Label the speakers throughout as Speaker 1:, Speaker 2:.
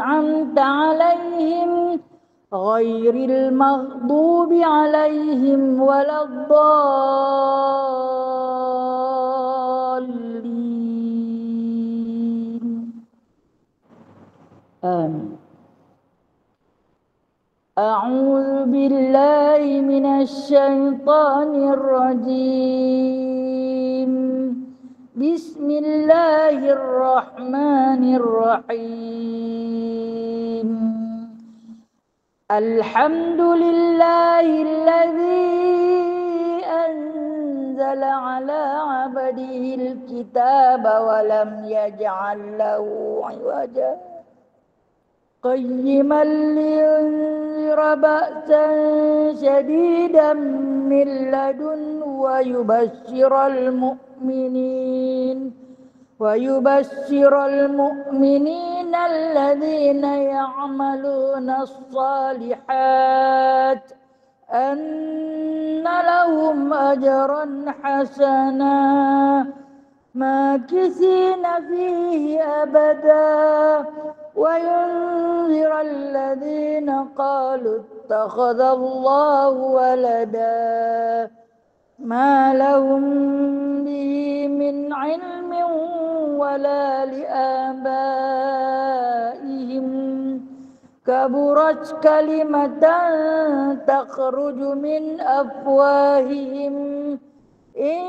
Speaker 1: أنعمت عليهم غير المغضوب عليهم ولا الضالين آمين. أعوذ بالله من الشيطان الرجيم. بسم الله الرحمن الرحيم. الحمد لله الذي أنزل على عبده الكتاب ولم يجعل له عوجا قيما لينذر بأسا شديدا من لدنه ويبشر المؤمنين الذين يعملون الصالحات أن لهم أجرا حسنا ماكثين فيه أبدا وينذر الذين قالوا اتخذ الله ولدا ما لهم به من علم ولا لآبائهم كبرت كلمة تخرج من أفواههم إن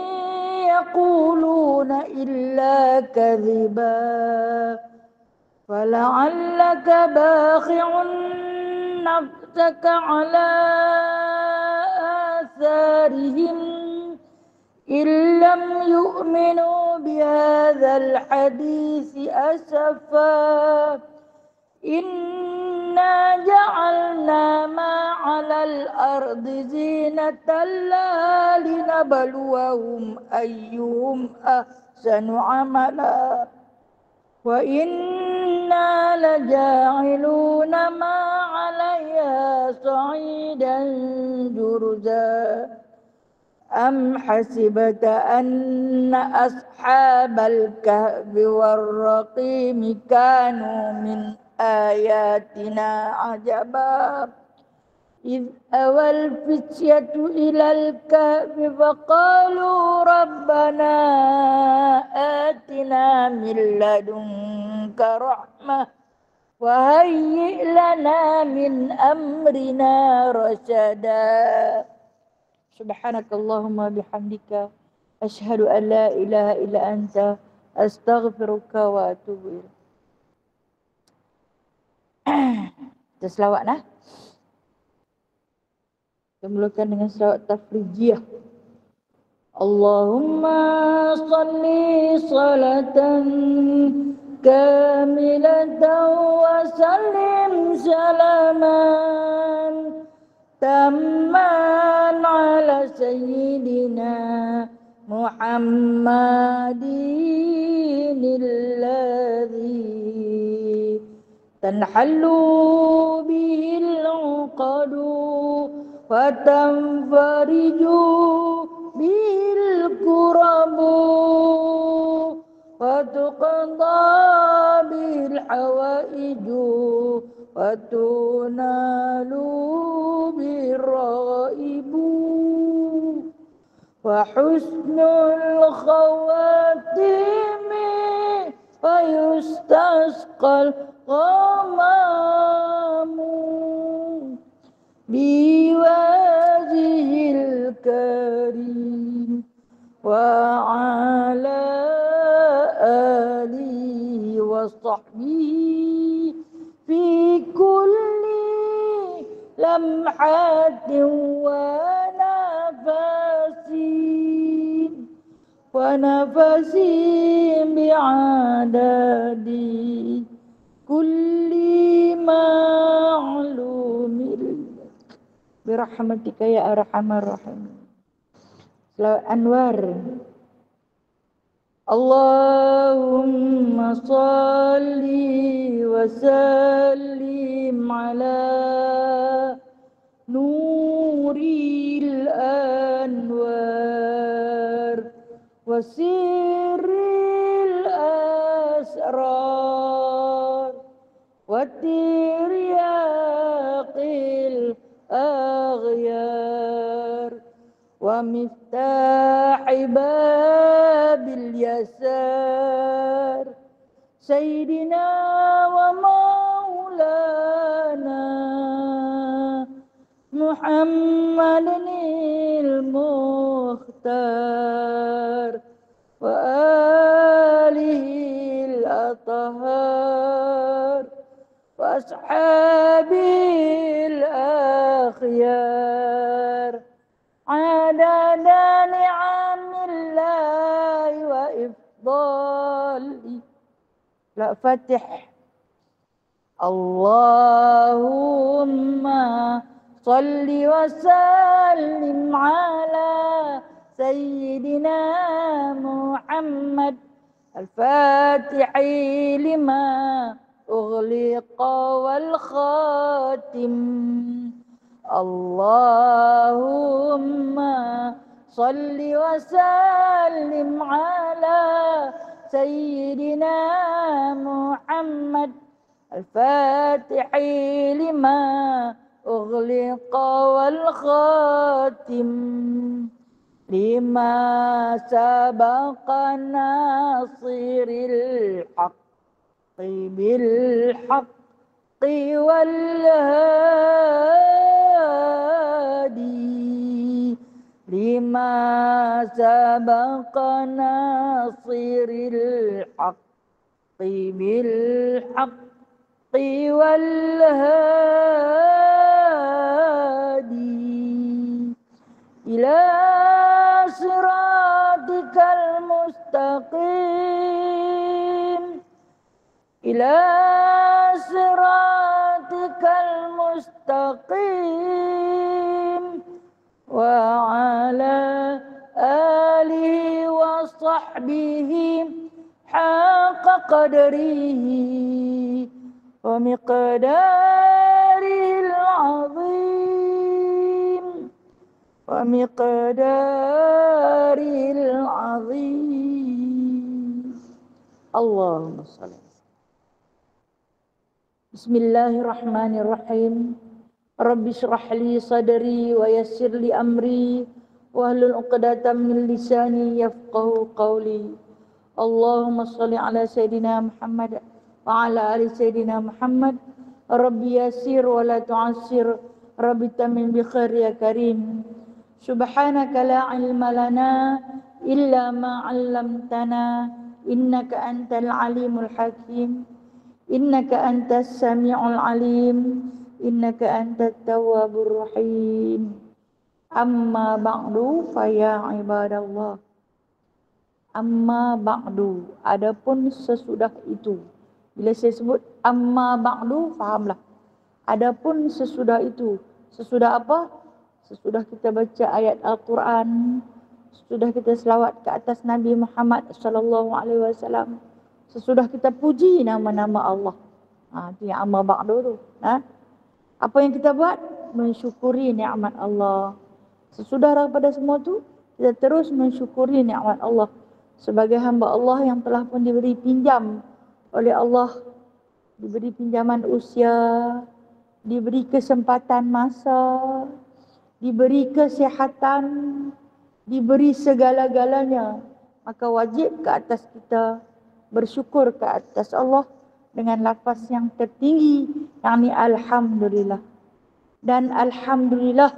Speaker 1: يقولون إلا كذبا فلعلك باخع نفسك على آثارهم إن لم يؤمنوا بهذا الحديث أسفا إنا جعلنا ما على الأرض زينة لها لنبلوهم أيهم أحسن عملا وإنا لجاعلون ما عليها صعيدا جرزا أم حسبت أن أصحاب الكهف والرقيم كانوا من آياتنا عجبا إذ أوى الفتية إلى الكهف فقالوا ربنا آتنا من لدنك رحمة وهيئ لنا من أمرنا رشدا سبحانك اللهم بحمدك أشهد أن لا إله إلا أنت أستغفرك وأتوب إليك. Kita selawat nah. Kita mulakan dengan selawat tafrijiyah. Allahumma salli salatan kamilatan wa sallim salaman tamman ala sayyidina Muhammadin alladhi tanhallu bihil uqadu wa tanfariju bihil kurabu wa tuqadha bihil hawaiju wa tunalu birraibu wa husnul khawatimi wa yustasqal ghamamu biwajhil karim wa ala alihi wa sahbihi fi kulli lamhatin wa nafasin bi'adadi kulli ma'lumin birahmatika ya arhamar rahimin. Selawat Anwar. Allahumma salli wa sallim ala nuril anwar wa sirril asrar wa ترياق الأغيار ومفتاح باب اليسار سيدنا ومولانا محمد المختار وآله الأطهار وأصحابه الأخيار عدد نعم الله وإفضاله. لا فتح. Allahumma salli wa sallim ala sayyidina Muhammad al-fatihi lima ughliqa wal khatim. Allahumma salli wa sallim ala sayyidina Muhammad al-fatihi lima ughliqa wal khatim lima sabaqa nasiril haqqi bil haqqi wal hadi lima sabaqa nasiril haqqi bil haqqi wal hadi ila siratikal mustaqim ila siratikal mustaqim wa ala alihi wa sahbihi haqqa qadrihi wa miqdaril azim wa miqdaril azim. Allahumma shalli. Bismillahirrahmanirrahim. Rabbi shrah li sadri wa yassir li amri wahlul 'uqdatam min lisani yafqahu qawli. Allahumma shalli ala sayyidina Muhammad wa ala ali sayyidina Muhammad. Rabbi yassir wa la tu'assir, Rabbi tamim bi khair ya karim. Subhanaka la ilma lana illa ma 'allamtana innaka antal alimul hakim. Innaka antas sami'ul alim. Innaka antat tawwabur rahim. Amma ba'du fa ya ibadallah. Amma ba'du, adapun sesudah itu. Bila saya sebut amma ba'du, fahamlah. Adapun sesudah itu. Sesudah apa? Sesudah kita baca ayat Al-Quran, sesudah kita selawat ke atas Nabi Muhammad sallallahu alaihi wasallam, sesudah kita puji nama-nama Allah. Itu yang amma ba'du tu. Apa yang kita buat? Mensyukuri nikmat Allah. Sesudah daripada semua tu, kita terus mensyukuri nikmat Allah. Sebagai hamba Allah yang telah pun diberi pinjam oleh Allah, diberi pinjaman usia, diberi kesempatan masa, diberi kesihatan, diberi segala-galanya, maka wajib ke atas kita bersyukur ke atas Allah dengan lafaz yang tertinggi, yakni alhamdulillah. Dan alhamdulillah,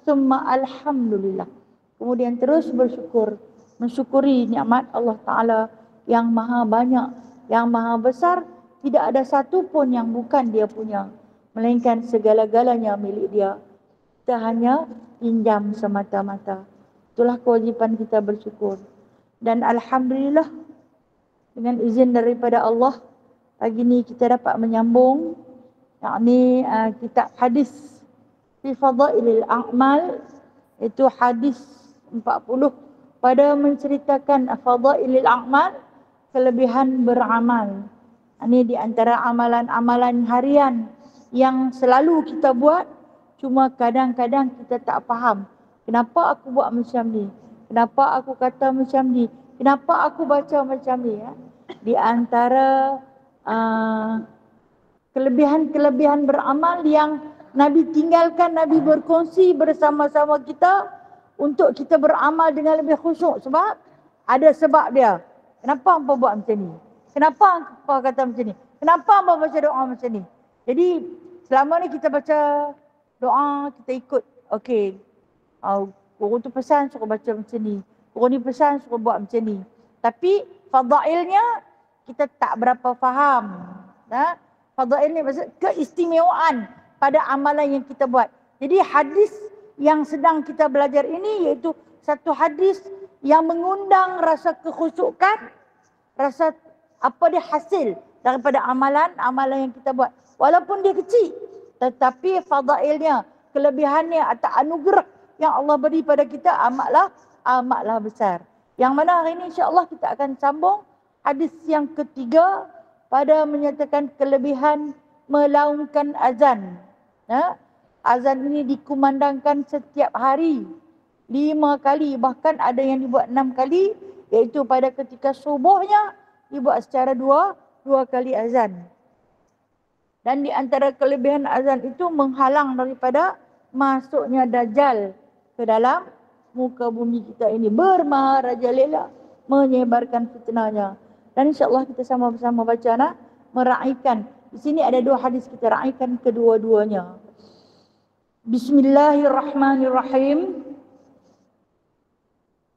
Speaker 1: summa alhamdulillah. Kemudian terus bersyukur, mensyukuri nikmat Allah Ta'ala yang maha banyak, yang maha besar. Tidak ada satu pun yang bukan dia punya, melainkan segala-galanya milik dia. Kita hanya pinjam semata-mata. Itulah kewajipan kita bersyukur. Dan alhamdulillah, dengan izin daripada Allah, pagi ni kita dapat menyambung, yakni kitab hadis fi fadailil a'mal, itu hadis 40 pada menceritakan fadailil a'mal, kelebihan beramal. Ini di antara amalan-amalan harian yang selalu kita buat, cuma kadang-kadang kita tak faham. Kenapa aku buat macam ni? Kenapa aku kata macam ni? Kenapa aku baca macam ni? Di antara kelebihan-kelebihan beramal yang Nabi tinggalkan, Nabi berkongsi bersama-sama kita untuk kita beramal dengan lebih khusyuk. Sebab ada sebab dia. Kenapa hangpa buat macam ni? Kenapa hangpa kata macam ni? Kenapa hangpa baca doa macam ni? Jadi selama ni kita baca doa, kita ikut. Okey, guru tu pesan suruh baca macam ni, guru ni pesan suruh buat macam ni. Tapi fadailnya kita tak berapa faham. Fadail ni maksud keistimewaan pada amalan yang kita buat. Jadi hadis yang sedang kita belajar ini iaitu satu hadis yang mengundang rasa kekhusyukan, rasa apa dia hasil daripada amalan yang kita buat. Walaupun dia kecil, tetapi fadailnya, kelebihannya atau anugerah yang Allah beri pada kita amatlah besar. Yang mana hari ini insya-Allah kita akan sambung hadis yang ketiga pada menyatakan kelebihan melaungkan azan. Azan ini dikumandangkan setiap hari 5 kali, bahkan ada yang dibuat 6 kali, iaitu pada ketika subuhnya dibuat secara dua kali azan. Dan di antara kelebihan azan itu menghalang daripada masuknya Dajjal ke dalam muka bumi kita ini, bermaharajalela menyebarkan fitnahnya. Dan insya-Allah kita sama-sama baca meraihkan. Di sini ada 2 hadis, kita raihkan kedua-duanya. Bismillahirrahmanirrahim.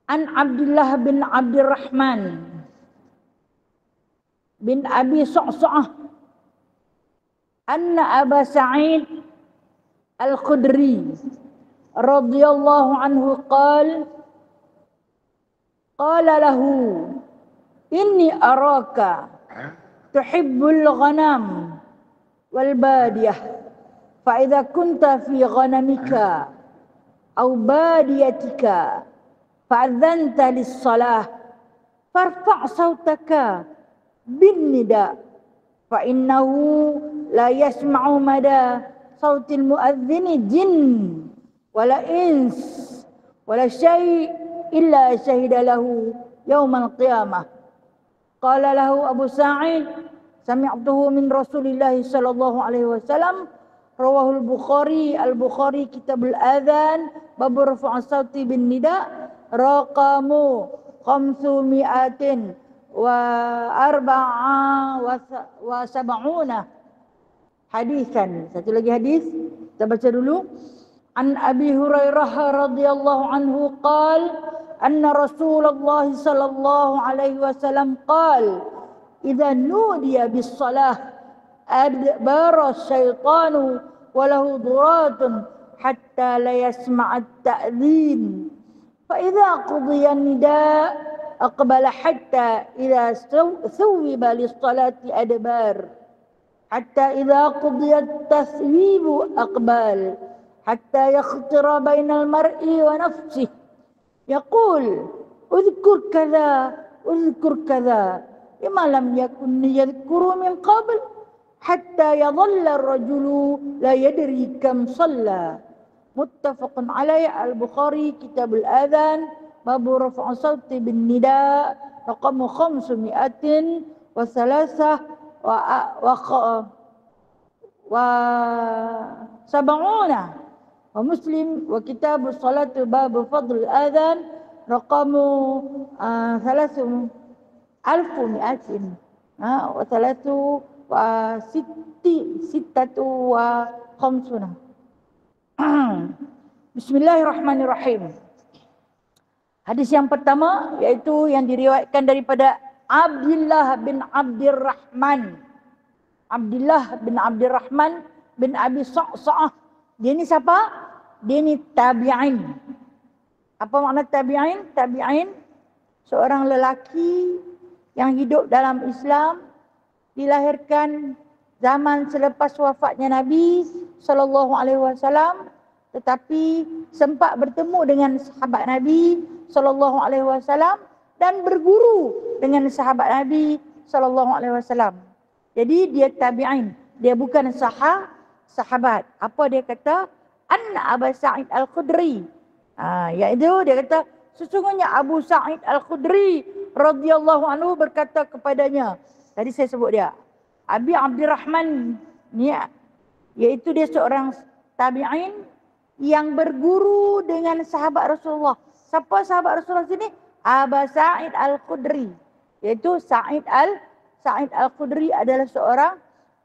Speaker 1: An Abdullah bin Abdurrahman bin Abi Sa'sa'ah anna Aba Sa'id Al-Khudri radhiyallahu anhu qala lahu inni araka tuhibbul ghanam wal badiyah fa idza kunta fi ghanamika aw badiyatika fa'adhanta lis-salah farfa' sawtaka bin nida fa innahu la yasma'u mada sautil muadzini jin wala ins wala syai' illa syahida lahu yaumal qiyamah. Qala lahu Abu Sa'id sami'tuhu min Rasulillah sallallahu alaihi wasallam rawahul Bukhari. Al-Bukhari kitabul adzan bab rafa' sauti bin nida raqamu 500 wa sab'una hadisan. Satu lagi hadis kita baca dulu. An Abi Hurairah radhiyallahu anhu qala anna Rasulullah sallallahu alaihi wasallam qala idza nudiya bis salah adbara syaitanu wa lahu duratun hatta la yasma'a at-ta'dhin fa idza qudiya an-nida aqbala hatta idza thuwiba lis-salati adbar hatta idza qudiya at-tathwibu aqbal hatta yakhtira bainal mar'i wa nafsihi yaqul udhkur kadha lima lam yakun yadhkuru min qabl hatta yadhalla ar-rajulu la yadri kam shalla. Muttafaqun alaih. Al-Bukhari kitabul adzan bab raf'a sauti bin nida raqam 500 wa salasah wa sab'una. Wa Muslim wa kitabus salat bab fadl adzan raqamu 300 wa 56. Bismillahirrahmanirrahim. Hadis yang pertama iaitu yang diriwayatkan daripada Abdullah bin Abdurrahman. Abdullah bin Abdurrahman bin Abi Sa'sa'ah. Dia ni siapa? Dia ni tabi'in. Apa makna tabi'in? Tabi'in seorang lelaki yang hidup dalam Islam, dilahirkan zaman selepas wafatnya Nabi sallallahu alaihi wasallam, tetapi sempat bertemu dengan sahabat Nabi sallallahu alaihi wasallam dan berguru dengan sahabat Nabi sallallahu alaihi wasallam. Jadi dia tabi'in, dia bukan sahabat. Apa dia kata? Anna Abu Sa'id Al-Khudri. Iaitu dia kata sesungguhnya Abu Sa'id Al-Khudri radhiyallahu anhu berkata kepadanya. Tadi saya sebut dia. Abi Abdurrahman Ya, yaitu dia seorang tabi'in yang berguru dengan sahabat Rasulullah. Siapa sahabat Rasulullah sini? Aba Sa'id Al-Khudri. Yaitu Sa'id Al-Khudri adalah seorang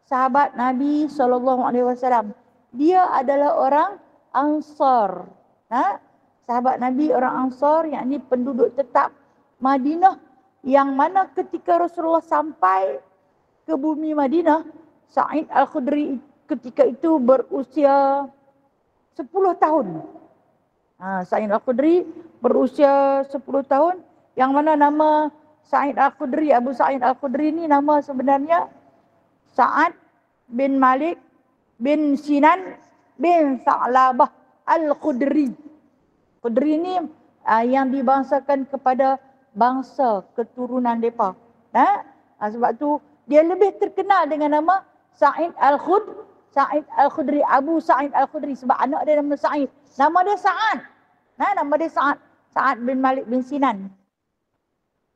Speaker 1: sahabat Nabi SAW. Dia adalah orang Ansar. Sahabat Nabi orang Ansar, yakni penduduk tetap Madinah, yang mana ketika Rasulullah sampai ke bumi Madinah, Sa'id Al-Khudri ketika itu berusia 10 tahun. Sa'id Al-Khudri berusia 10 tahun, yang mana nama Sa'id Al-Khudri, Abu Sa'id Al-Khudri ini nama sebenarnya Sa'ad bin Malik bin Sinan bin Sa'labah Al-Khudri. Khudri ini yang dibangsakan kepada bangsa keturunan mereka. Sebab tu dia lebih terkenal dengan nama Sa'id Al-Khudri, Abu Sa'id Al-Khudri, sebab anak dia nama Sa'id. Nama dia Sa'ad. Nama dia Sa'ad bin Malik bin Sinan.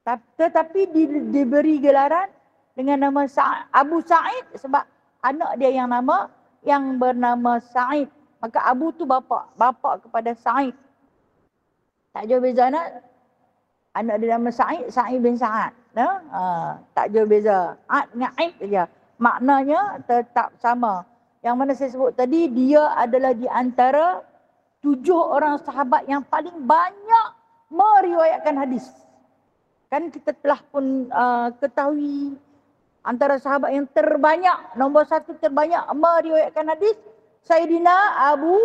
Speaker 1: Tetapi diberi gelaran dengan nama Abu Sa'id sebab anak dia yang bernama Sa'id. Maka Abu tu bapa kepada Sa'id. Tak jauh beza anak dia nama Sa'id bin Sa'ad. Tak jauh beza. Ad dengan Aid saja. Maknanya tetap sama. Yang mana saya sebut tadi, dia adalah di antara 7 orang sahabat yang paling banyak meriwayatkan hadis. Kan kita telah pun ketahui antara sahabat yang terbanyak, nombor 1 terbanyak meriwayatkan hadis, Sayyidina Abu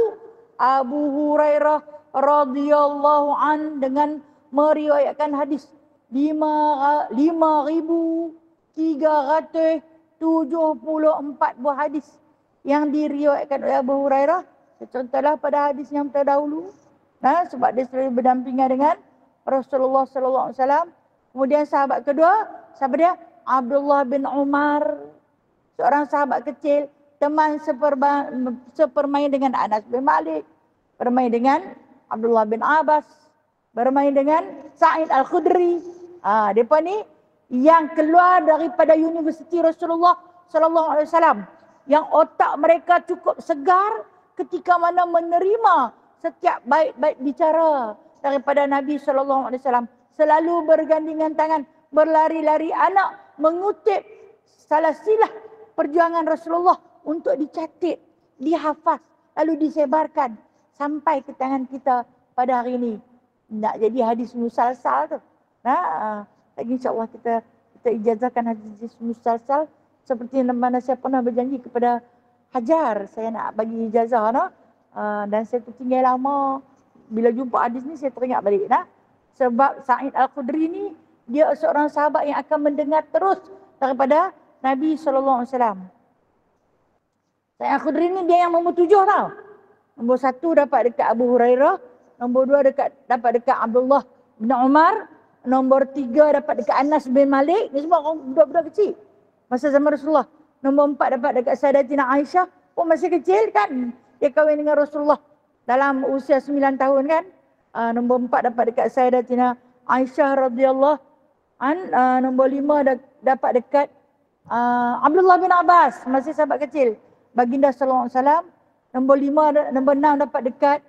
Speaker 1: Hurairah radhiyallahu an, dengan meriwayatkan hadis 5,374 buah hadis yang diriwayatkan oleh Abu Hurairah. Contohlah pada hadis yang terdahulu, sebab dia selalu berdampingan dengan Rasulullah sallallahu alaihi wasallam. Kemudian sahabat kedua, siapa dia? Abdullah bin Umar, seorang sahabat kecil, teman sepermain dengan Anas bin Malik, bermain dengan Abdullah bin Abbas, bermain dengan Sa'id Al-Khudri. Mereka ni yang keluar daripada Universiti Rasulullah sallallahu alaihi wasallam, yang otak mereka cukup segar ketika mana menerima setiap baik-baik bicara daripada Nabi sallallahu alaihi wasallam. Selalu bergandengan tangan, berlari-lari anak mengutip silsilah perjuangan Rasulullah untuk dicatat, dihafaz, lalu disebarkan sampai ke tangan kita pada hari ini. Nak jadi hadis musalsal tu. Lagi insya-Allah kita ijazahkan hadis musalsal, seperti mana saya pernah berjanji kepada Hajar, saya nak bagi ijazah dan saya tertinggal lama. Bila jumpa hadis ni saya teringat balik sebab Sa'id Al-Khudri ni dia seorang sahabat yang akan mendengar terus daripada Nabi sallallahu alaihi wasallam. Sa'id Al-Khudri ni dia yang nombor 7 tau. Nombor 1 dapat dekat Abu Hurairah, nombor 2 dapat dekat Abdullah bin Umar, nombor 3 dapat dekat Anas bin Malik. Ni semua orang budak-budak kecil masa zaman Rasulullah. Nombor 4 dapat dekat Sayyidatina Aisyah, pun masih kecil kan. Dia kahwin dengan Rasulullah dalam usia 9 tahun kan. Nombor 4 dapat dekat Sayyidatina Aisyah radhiyallahu an. Nombor 5 dapat dekat Abdullah bin Abbas, masih sahabat kecil, baginda sallallahu alaihi wasallam. Nombor 6 dapat dekat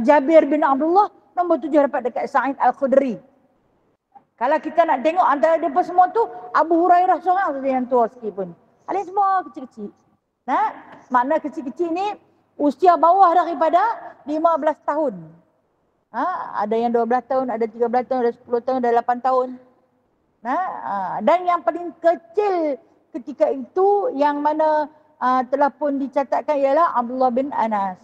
Speaker 1: Jabir bin Abdullah. Nombor 7 dapat dekat Sa'id Al-Khudri. Kalau kita nak tengok antara mereka semua tu, Abu Hurairah seorang saja yang tua sikit pun. Kalian semua kecil-kecil. Makna kecil-kecil ni usia bawah daripada 15 tahun. Ada yang 12 tahun, ada 13 tahun, ada 10 tahun, ada 8 tahun. Dan yang paling kecil ketika itu yang mana telah pun dicatatkan ialah Abdullah bin Anas.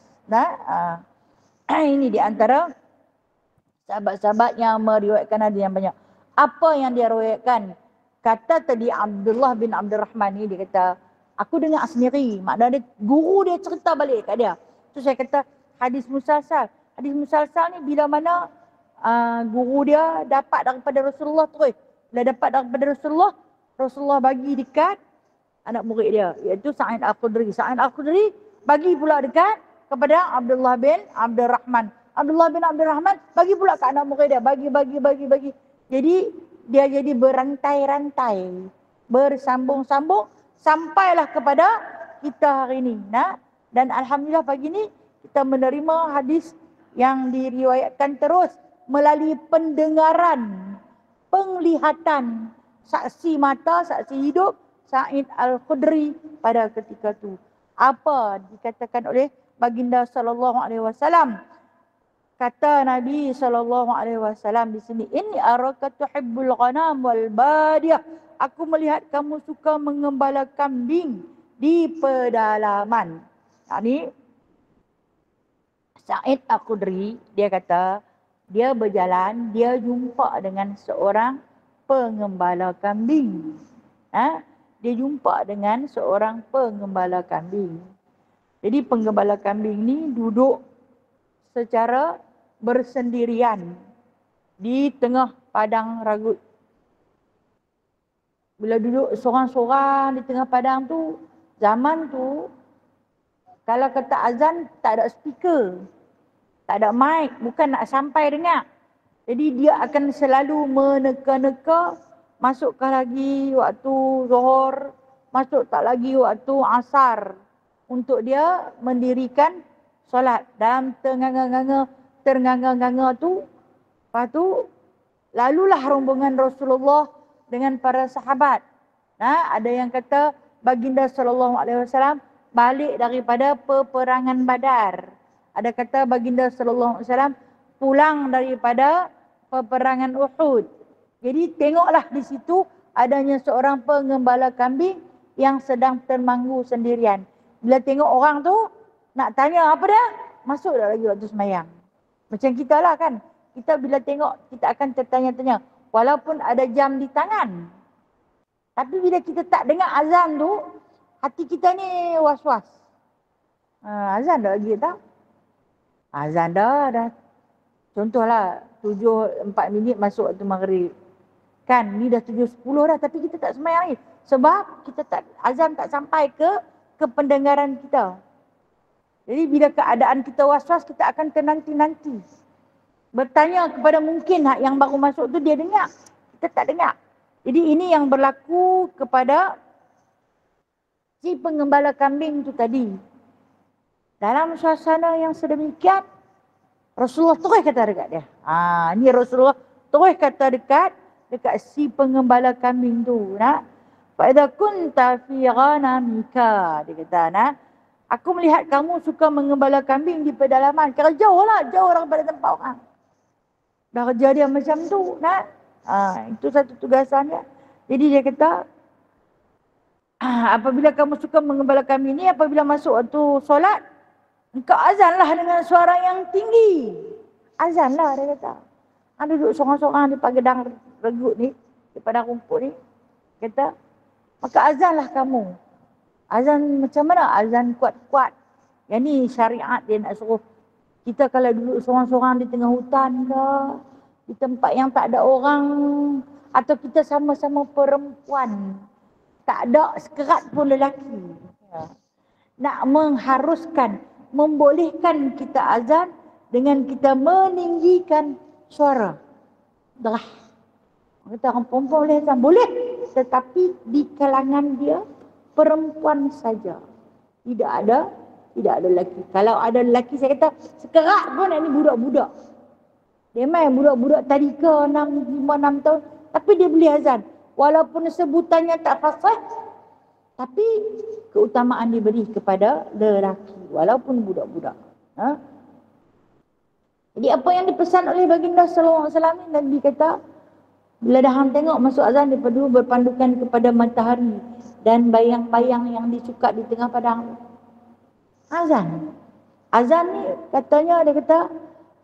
Speaker 1: Ini di antara sahabat-sahabat yang meriwayatkan hadis yang banyak. Apa yang dia riwayatkan? Kata tadi Abdullah bin Abdurrahman ni, dia kata, aku dengar sendiri. Maknanya guru dia cerita balik kat dia. Tu saya kata hadis musalsal. Hadis musalsal ni bila mana guru dia dapat daripada Rasulullah terus. Bila dapat daripada Rasulullah bagi dekat anak murid dia, iaitu Sa'id Al-Khudri. Sa'id Al-Khudri bagi pula dekat kepada Abdullah bin Abdurrahman. Abdullah bin Abdurrahman bagi pula ke anak murid dia. Bagi. Jadi dia jadi berantai-rantai, bersambung-sambung sampailah kepada kita hari ini. Nah, dan alhamdulillah pagi ni kita menerima hadis yang diriwayatkan terus melalui pendengaran, penglihatan saksi mata, saksi hidup Sa'id Al-Khudri pada ketika itu. Apa dikatakan oleh baginda sallallahu alaihi wasallam? Kata Nabi sallallahu alaihi wasallam di sini, "Inni araka tuhibbul ghanam wal badiyah." Aku melihat kamu suka mengembala kambing di pedalaman. Ini Sa'id Al-Khudri, dia kata, dia berjalan, dia jumpa dengan seorang pengembala kambing. Dia jumpa dengan seorang pengembala kambing. Jadi penggembala kambing ni duduk secara bersendirian di tengah padang ragut. Bila duduk seorang-seorang di tengah padang tu, zaman tu kalau kata azan tak ada speaker, tak ada mic, bukan nak sampai dengar. Jadi dia akan selalu meneka-neka, masukkah lagi waktu zuhur, masuk tak lagi waktu asar, untuk dia mendirikan solat dalam ternganga-nganga tu. Lepas tu lalulah rombongan Rasulullah dengan para sahabat. Ada yang kata baginda sallallahu alaihi wasallam balik daripada peperangan Badar. Ada kata baginda sallallahu alaihi wasallam pulang daripada peperangan Uhud. Jadi tengoklah di situ adanya seorang pengembala kambing yang sedang termanggu sendirian. Bila tengok orang tu, nak tanya apa dia? Masuk dah lagi waktu semayang. Macam kita lah kan. Kita bila tengok, kita akan tertanya-tanya. Walaupun ada jam di tangan. Tapi bila kita tak dengar azan tu, hati kita ni was-was. Azan dah lagi tak? Azan dah. Contohlah, 7:04 masuk waktu maghrib. Kan, ni dah 7:10 dah, tapi kita tak semayang lagi. Sebab kita azan tak sampai ke pendengaran kita. Jadi bila keadaan kita was-was, kita akan ternanti-nanti. Bertanya kepada mungkin yang baru masuk tu dia dengar. Kita tak dengar. Jadi ini yang berlaku kepada si pengembala kambing tu tadi. Dalam suasana yang sedemikian, Rasulullah terus kata dekat dia. Ni Rasulullah terus kata dekat si pengembala kambing tu. Fa idza kunta fi ghanamika, dia kata, aku melihat kamu suka mengembala kambing di pedalaman. Kira jauh daripada tempat orang. Dah kerja dia macam tu. Itu satu tugasan dia. Jadi dia kata, apabila kamu suka mengembala kambing ni, apabila masuk waktu solat, engkau azanlah dengan suara yang tinggi. Azanlah, dia kata. Duduk seorang-seorang di pagedang regut ni, di padang rumput ni. Kata, maka azanlah kamu. Azan macam mana? Azan kuat-kuat. Yang ni syariat dia nak suruh. Kita kalau duduk seorang-seorang di tengah hutan ke, di tempat yang tak ada orang, atau kita sama-sama perempuan, tak ada sekerat pun lelaki. Nak mengharuskan, membolehkan kita azan dengan kita meninggikan suara. Derah. Kata orang perempuan boleh azan? Boleh. Tetapi di kalangan dia, perempuan saja. Tidak ada lelaki. Kalau ada lelaki, saya kata sekerat pun ini budak-budak. Dia main budak-budak tadika 5-6 tahun. Tapi dia boleh azan. Walaupun sebutannya tak fasih, tapi keutamaan diberi kepada lelaki. Walaupun budak-budak. Jadi apa yang dipesan oleh baginda sallallahu alaihi wasallam ni, Nabi kata, bila dah hang tengok masuk azan, dia perlu berpandukan kepada matahari dan bayang-bayang yang disukat di tengah padang. Azan. Azan ni katanya, dia kata,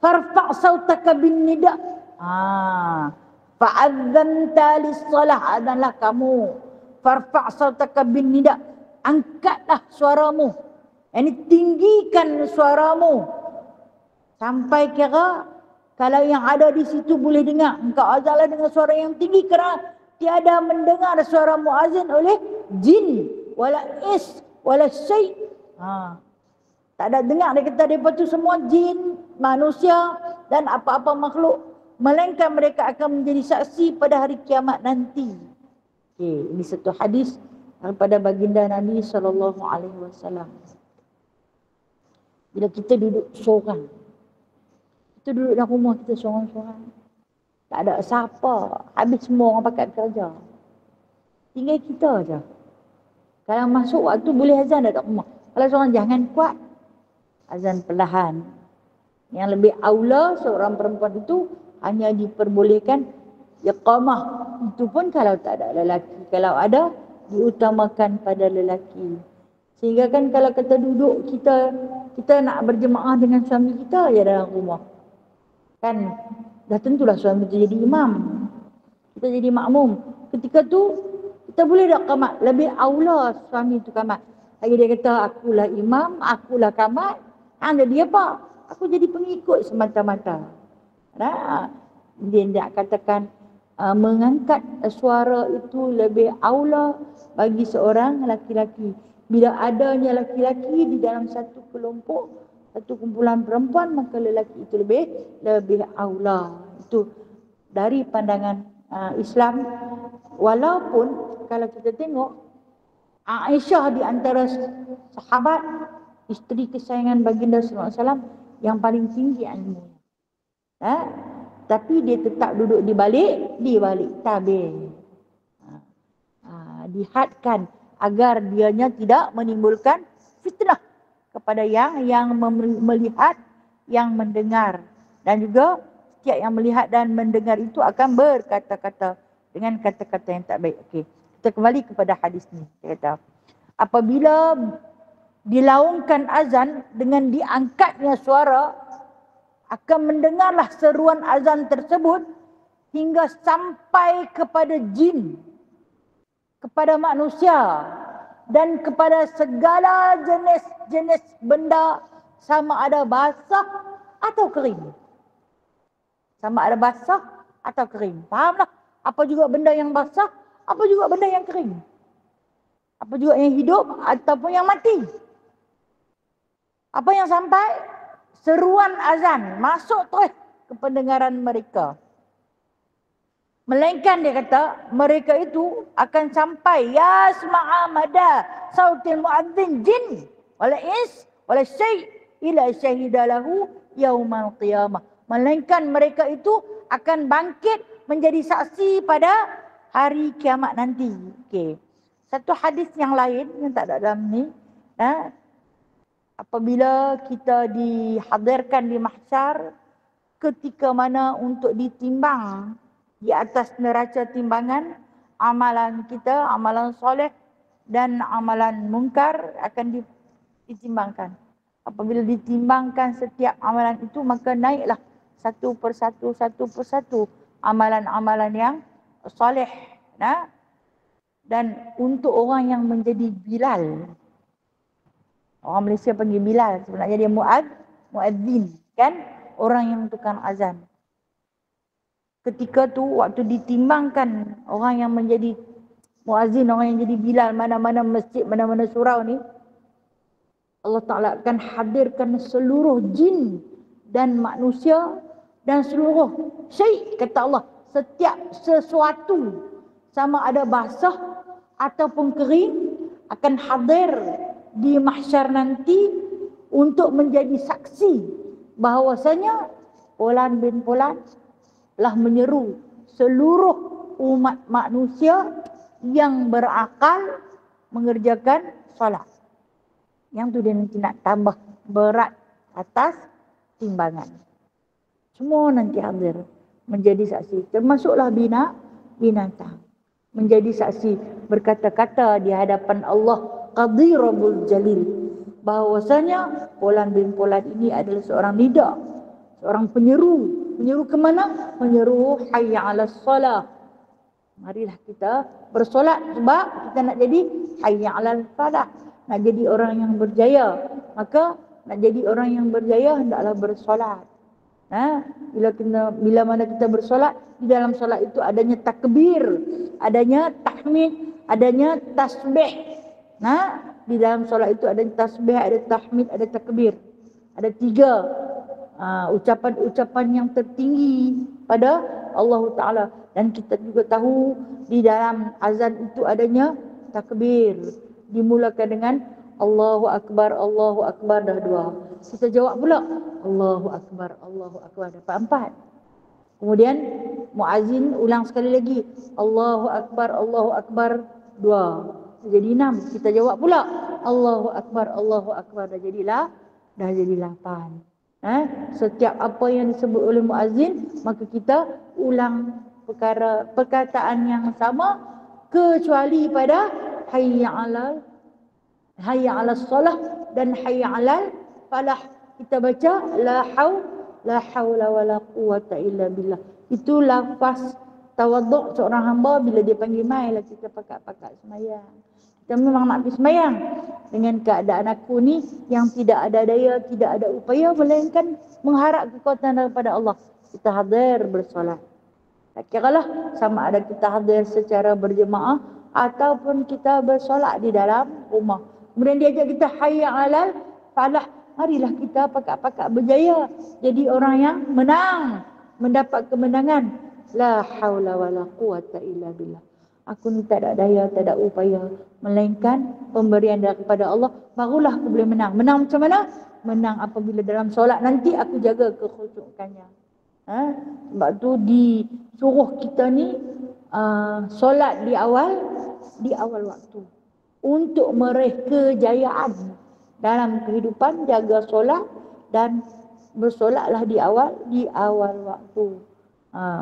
Speaker 1: farfa' sautaka bin nida. Fa'adzanta lis-salah, adzanlah kamu. Farfa' sautaka bin nida. Angkatlah suaramu. Ini tinggikan suaramu. Sampai kira kalau yang ada di situ boleh dengar. Engkau azanlah dengan suara yang tinggi, kerana tiada mendengar suara muazzin oleh jin wala is wala syai'. Tak ada dengar, dia kata mereka tu semua jin, manusia dan apa-apa makhluk, melainkan mereka akan menjadi saksi pada hari kiamat nanti. Ini satu hadis daripada baginda Nabi SAW. Bila kita duduk seorang, kita duduk dalam rumah kita seorang-seorang, tak ada siapa, habis semua orang pakat kerja, tinggal kita aja. Kalau masuk waktu boleh azan dekat rumah. Kalau seorang jangan kuat, azan perlahan. Yang lebih aula seorang perempuan itu hanya diperbolehkan iqamah. Itu pun kalau tak ada lelaki. Kalau ada, diutamakan pada lelaki. Sehingga kan kalau kita duduk, kita nak berjemaah dengan suami kita ya dalam rumah. Kan dah tentulah suami itu jadi imam, kita jadi makmum. Ketika tu kita boleh tak qamat. Lebih aula suami itu qamat. Lagi dia kata akulah imam, akulah qamat. Jadi apa? Aku jadi pengikut semata-mata. Dia nak katakan mengangkat suara itu lebih aula bagi seorang laki-laki. Bila adanya laki-laki di dalam satu kelompok, satu kumpulan perempuan, maka lelaki itu lebih aula. Itu dari pandangan Islam. Walaupun kalau kita tengok Aisyah di antara sahabat, isteri kesayangan baginda sallallahu alaihi wasallam yang paling tinggi ilmu. Tapi dia tetap duduk di balik tabir. Dihadkan agar dianya tidak menimbulkan fitnah kepada yang melihat, yang mendengar. Dan juga setiap yang melihat dan mendengar itu akan berkata-kata dengan kata-kata yang tak baik. Okey, kita kembali kepada hadis ni. Dia kata, apabila dilaungkan azan dengan diangkatnya suara, akan mendengarlah seruan azan tersebut hingga sampai kepada jin, kepada manusia, dan kepada segala jenis-jenis benda, sama ada basah atau kering. Sama ada basah atau kering. Fahamlah? Apa juga benda yang basah, apa juga benda yang kering. Apa juga yang hidup ataupun yang mati. Apa yang sampai? Seruan azan masuk terus ke pendengaran mereka. Melainkan dia kata, mereka itu akan sampai yasma'a mada sautil muadzin jin wala ins wala syai' ila syahidalahu yaumal qiyamah. Melainkan mereka itu akan bangkit menjadi saksi pada hari kiamat nanti. Okey. Satu hadis yang lain yang tak ada dalam ni, apabila kita dihadirkan di mahsyar, ketika mana untuk ditimbang di atas neraca timbangan amalan kita, amalan soleh dan amalan mungkar akan ditimbangkan. Apabila ditimbangkan setiap amalan itu, maka naiklah satu persatu amalan-amalan yang soleh. Dan untuk orang yang menjadi Bilal, orang Malaysia panggil Bilal, sebenarnya dia muadzin, kan? Orang yang tukang azan. Ketika tu waktu ditimbangkan orang yang menjadi muazzin, orang yang jadi Bilal, mana-mana masjid, mana-mana surau ni, Allah Ta'ala akan hadirkan seluruh jin dan manusia dan seluruh syai', kata Allah, setiap sesuatu sama ada basah ataupun kering akan hadir di mahsyar nanti untuk menjadi saksi bahawasanya Fulan bin Fulan telah menyeru seluruh umat manusia yang berakal mengerjakan solat. Yang tu dia nanti nak tambah berat atas timbangan. Semua nanti hadir menjadi saksi. Termasuklah binatang. Menjadi saksi, berkata-kata di hadapan Allah Qadhi Rabbul Jalil, bahawasanya Fulan bin Fulan ini adalah seorang nida, seorang penyeru. Menyeru ke mana? Menyeru hayya 'alas salah. Marilah kita bersolat sebab kita nak jadi hayya 'alal falah, nak jadi orang yang berjaya. Maka nak jadi orang yang berjaya hendaklah bersolat. Bila mana kita bersolat, di dalam solat itu adanya takbir, adanya tahmid, adanya tasbih. Di dalam solat itu ada tasbih, ada tahmid, ada takbir. Ada 3 ucapan-ucapan yang tertinggi pada Allah Ta'ala. Dan kita juga tahu di dalam azan itu adanya takbir. Dimulakan dengan Allahu Akbar, Allahu Akbar, dah 2. Kita jawab pula Allahu Akbar, Allahu Akbar, dapat 4. Kemudian muazzin ulang sekali lagi Allahu Akbar, Allahu Akbar, 2. Jadi 6. Kita jawab pula Allahu Akbar, Allahu Akbar, dah jadi 8. Setiap apa yang disebut oleh muazzin, maka kita ulang perkataan yang sama, kecuali pada hayya 'alas salah dan hayya 'alal falah. Kita baca la haula wala quwata illa billah. Itu lafaz tawaduk seorang hamba bila dia panggil mai lah kita pakat semayang. Kita memang nak pergi semayang dengan keadaan aku ni yang tidak ada daya, tidak ada upaya melainkan mengharap kekuatan daripada Allah. Kita hadir bersolat. Tak kiralah sama ada kita hadir secara berjemaah ataupun kita bersolat di dalam rumah. Kemudian dia ajak kita hayya 'alal falah. Marilah kita pakat-pakat berjaya jadi orang yang menang, mendapat kemenangan. La haula wala quwata illa billah. Aku ni tak ada daya, tak ada upaya melainkan pemberian daripada Allah, barulah aku boleh menang. Menang macam mana? Menang apabila dalam solat nanti aku jaga kekhusyukannya. Sebab tu disuruh kita ni solat di awal waktu untuk meraih kejayaan dalam kehidupan. Jaga solat dan bersolatlah di awal waktu.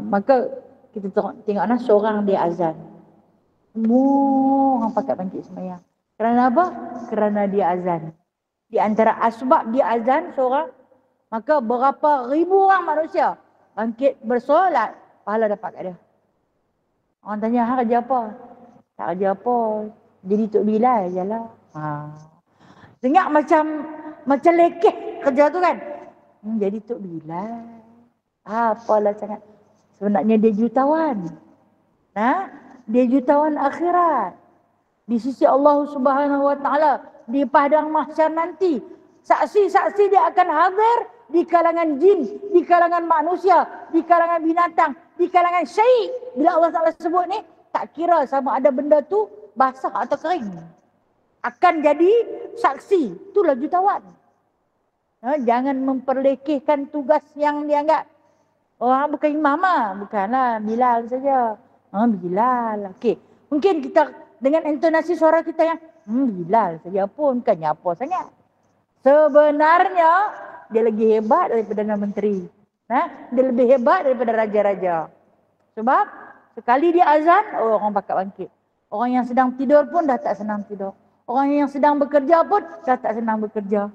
Speaker 1: Maka kita tengoklah seorang dia azan, semua orang pakat bangkit sembahyang. Kerana apa? Kerana dia azan. Di antara asbab dia azan seorang, maka berapa ribu orang manusia bangkit bersolat, pahala dapat kat dia. Orang tanya, "Ha, kerja apa?" "Tak kerja apa, jadi Tok Bilal je lah." Dengar macam lekeh kerja tu kan. Jadi Tok Bilal. Apalah sangat. Sebenarnya dia jutawan. Dia jutawan akhirat. Di sisi Allah Subhanahu Wa Taala di padang mahsyar nanti, saksi-saksi dia akan hadir di kalangan jin, di kalangan manusia, di kalangan binatang, di kalangan syai'. Bila Allah Taala sebut ni, tak kira sama ada benda tu basah atau kering, akan jadi saksi. Itulah jutawan. Jangan memperlekehkan tugas yang dianggap. Orang bukan imam lah. Bukanlah Bilal saja. Bilal. Okey. Mungkin kita dengan intonasi suara kita yang Bilal saja pun bukannya apa sangat. Sebenarnya dia lagi hebat daripada Perdana Menteri. Dia lebih hebat daripada raja-raja. Sebab sekali dia azan, orang pakat bangkit. Orang yang sedang tidur pun dah tak senang tidur. Orang yang sedang bekerja pun dah tak senang bekerja.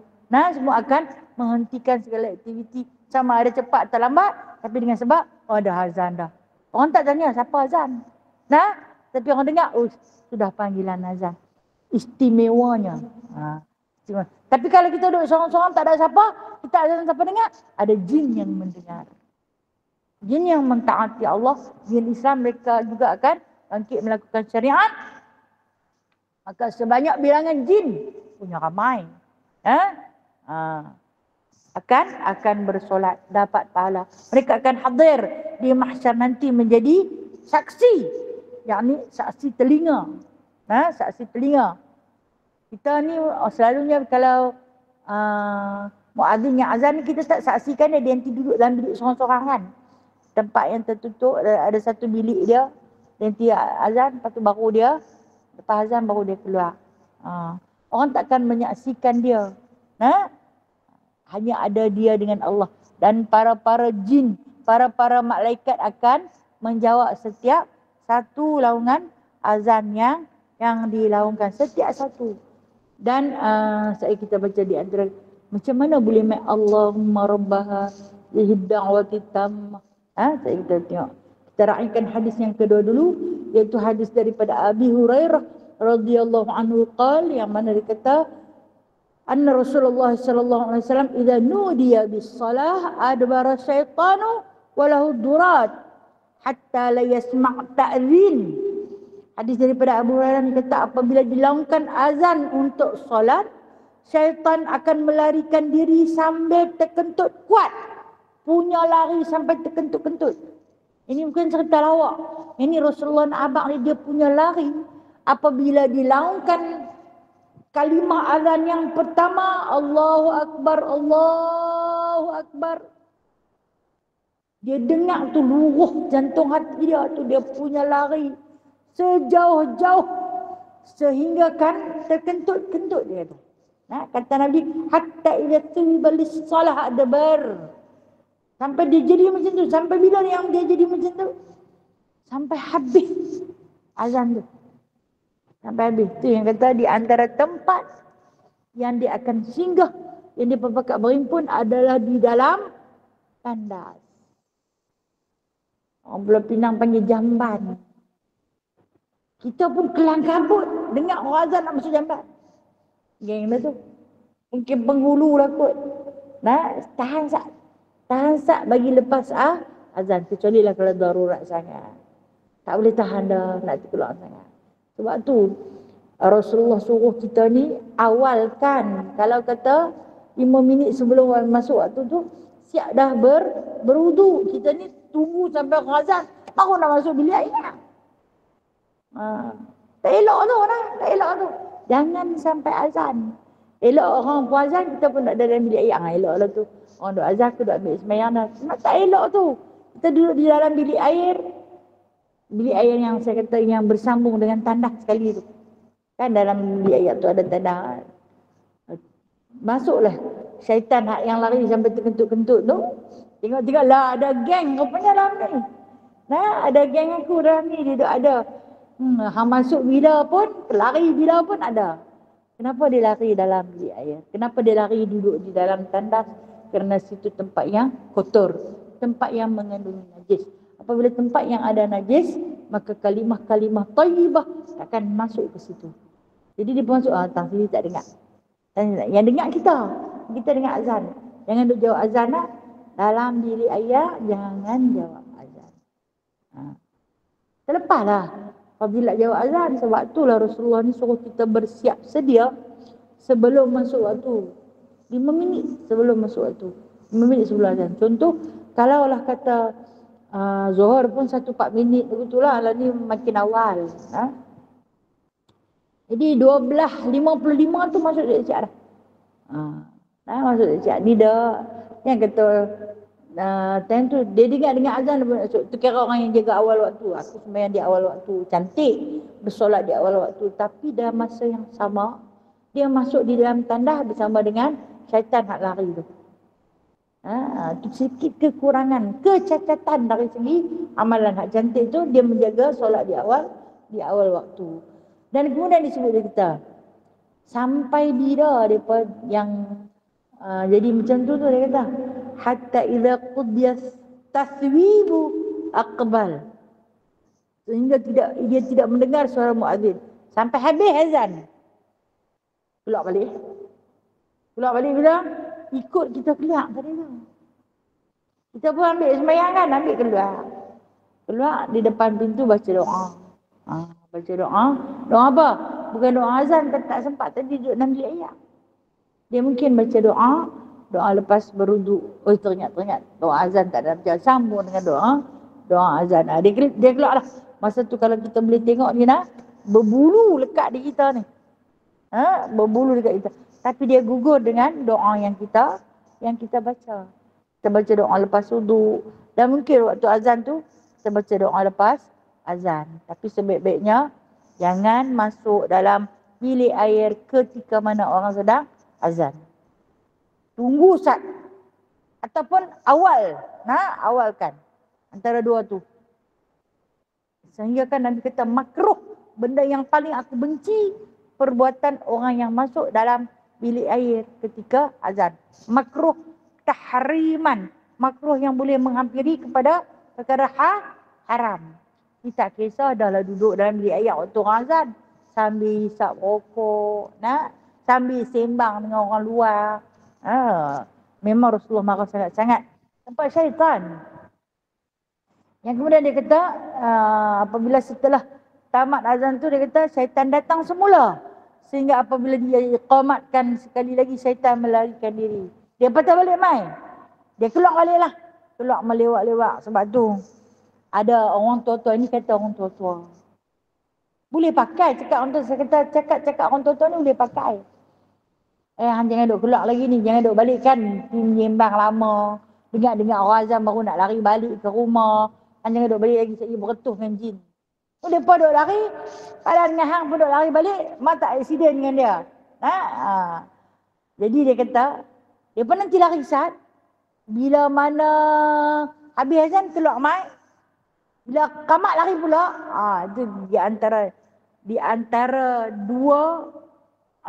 Speaker 1: Semua akan menghentikan segala aktiviti. Sama ada cepat atau lambat, tapi dengan sebab dah azan dah. Orang tak tanya siapa azan. Tapi orang dengar, sudah panggilan azan. Istimewanya. Tapi kalau kita duduk seorang-seorang tak ada siapa, kita azan siapa dengar? Ada jin yang mendengar. Jin yang mentaati Allah, jin Islam, mereka juga akan bangkit melakukan syariat. Maka sebanyak bilangan jin, punya ramai, akan bersolat, dapat pahala. Mereka akan hadir di mahsyar nanti menjadi saksi, yakni saksi telinga. Saksi telinga. Kita ni selalunya kalau muadzin yang azan ni, kita tak saksikan dia nanti duduk dalam bilik seorang-seorang kan. Tempat yang tertutup, ada satu bilik dia nanti azan, lepas tu baru dia, lepas azan baru dia keluar. Orang takkan menyaksikan dia. Hanya ada dia dengan Allah. Dan para jin, para malaikat akan menjawab setiap satu laungan azan yang dilaungkan. Setiap satu. Dan kita baca di antara, macam mana boleh Allahumma rabbaha lihidda'wati tammah. Kita tengok. Kita raikan hadis yang kedua dulu, iaitu hadis daripada Abi Hurairah radhiyallahu anhu qala, yang mana dikata anna Rasulullah sallallahu alaihi wasallam idza nudiya bis salah adbara syaitanu wa lahu durat hatta la yasma' ta'zin. Hadis daripada Abu Hurairah kata, apabila dilaungkan azan untuk solat, syaitan akan melarikan diri sambil terkentut kuat. Punya lari sampai terkentut-kentut. Ini bukan cerita lawak. Ini Rasulullah abang ni dia punya lari. apabila dilaungkan kalimah azan yang pertama, Allahu Akbar, Allahu Akbar, dia dengar tu luruh jantung hati dia tu, dia punya lari sejauh-jauh sehingga kan terkentut-kentut dia tu. Nah, kata Nabi, hatta idza tubalis salah adbar. Sampai dia jadi macam tu. Sampai bila yang dia jadi macam tu? Sampai habis azan tu. Sampai habis. Tu yang kata di antara tempat yang dia akan singgah, yang dia berpakat berimpun adalah di dalam tandas. Orang Pulau Pinang panggil jamban. Kita pun kelang kabut dengar orang azan nak masuk jamban. Geng dah tu. Mungkin penghulu lah kot. Nah, tahan sat bagi lepas azan. Kecuali lah kalau darurat sangat. Tak boleh tahan dah nak keluar sangat. Sebab tu Rasulullah suruh kita ni awalkan. Kalau kata 5 minit sebelum masuk waktu tu, siap dah berwudu. Kita ni tunggu sampai azan, baru nak masuk bilik air. Tak elok tu orang, tak elok tu. Jangan sampai azan. Elok orang pun azan, kita pun nak dalam bilik air. Elok lah tu. Orang duk azan, aku duk ambil sembahyang dah. Tak elok tu. Kita duduk di dalam bilik air. Bilik air yang saya kata yang bersambung dengan tandas sekali tu. Kan dalam bilik air tu ada tandas. Masuklah syaitan yang lari sampai terkentut-kentut tu. Tengok-tengok lah ada geng rupanya dalam ni. Nah, ada geng aku dalam ni, dia duk ada. Hang masuk bila pun, lari bila pun ada. Kenapa dia lari dalam bilik air? Kenapa dia lari duduk di dalam tandas? Kerana situ tempat yang kotor, tempat yang mengandung najis. Apabila tempat yang ada najis, maka kalimah-kalimah thayyibah akan masuk ke situ. Jadi dia pun masuk, tang sini tak dengar. Yang dengar kita dengar azan. Jangan duk jawab azan lah. Dalam bilik air, jangan jawab azan. Terlepaslah apabila jawab azan. Sebab itulah Rasulullah ni suruh kita bersiap sedia sebelum masuk waktu. 5 minit sebelum masuk waktu. 5 minit sebelum azan. Contoh, kalau lah kata Zuhur pun 1-4 minit begitulah. Lah ni makin awal. Jadi 12.55 tu masuk dia siap dah. Masuk dia siap. Ni dah yang kata time tu dia dengar azan dia masuk. Tu kira orang yang jaga awal waktu. Aku sembahyang di awal waktu, cantik bersolat di awal waktu. Tapi dalam masa yang sama, dia masuk di dalam tandas bersama dengan syaitan hak lari tu. Tu sedikit kekurangan, kecacatan dari segi amalan hak cantik tu. Dia menjaga solat di awal waktu. Dan kemudian disebut dia kita sampai bila depa yang jadi macam tu dia kata hatta idza qudiyas taswibu aqbal, sehingga dia tidak mendengar suara muadzin sampai habis azan. Keluar balik bila ikut kita keluar tadi tu. Kita pun ambil sembahyang kan, ambil keluar di depan pintu baca doa. Baca doa apa? Bukan doa azan, tak sempat tadi duduk dalam bilik air. Dia mungkin baca doa lepas berwuduk. Teringat doa azan tak ada berjalan, sambung dengan doa azan. Dia keluar lah. Masa tu kalau kita boleh tengok ni berbulu lekat di kita ni. Berbulu dekat kita. Tapi dia gugur dengan doa yang kita baca. Kita baca doa lepas wuduk. Dan mungkin waktu azan tu kita baca doa lepas azan. Tapi sebaik-baiknya jangan masuk dalam bilik air ketika mana orang sedang azan. Tunggu sat ataupun awalkan antara dua tu. Sehingga kan Nabi kata makruh, benda yang paling aku benci perbuatan orang yang masuk dalam bilik air ketika azan. Makruh tahriman, makruh yang boleh menghampiri kepada perkara haram. Ni tak kisah dah lah duduk dalam bilik air waktu orang azan sambil hisap rokok, sambil sembang dengan orang luar. Memang Rasulullah marah sangat-sangat. Tempat syaitan. Yang kemudian dia kata apabila setelah tamat azan tu dia kata syaitan datang semula. Sehingga apabila dia iqamatkan sekali lagi syaitan melarikan diri. Dia patah balik mai. Dia keluar balik lah. Keluar melewat-lewat. Sebab tu ada orang tua-tua, ini kata orang tua-tua. Boleh pakai cakap orang tu. Saya kata cakap orang tua ni boleh pakai. Jangan duk keluar lagi ni. Jangan duk balik kan. Menyembang lama. Dengar orang azan baru nak lari balik ke rumah. Jangan duk balik lagi. Saya beretuh dengan jin. Dia pun duk lari. Padahal dengan hang pun duk lari balik. Mak tak accident dengan dia. Jadi dia kata. Dia pun nanti lari sat. Bila mana habis azan keluar mai. Bila qamat lari pula. Itu di antara dua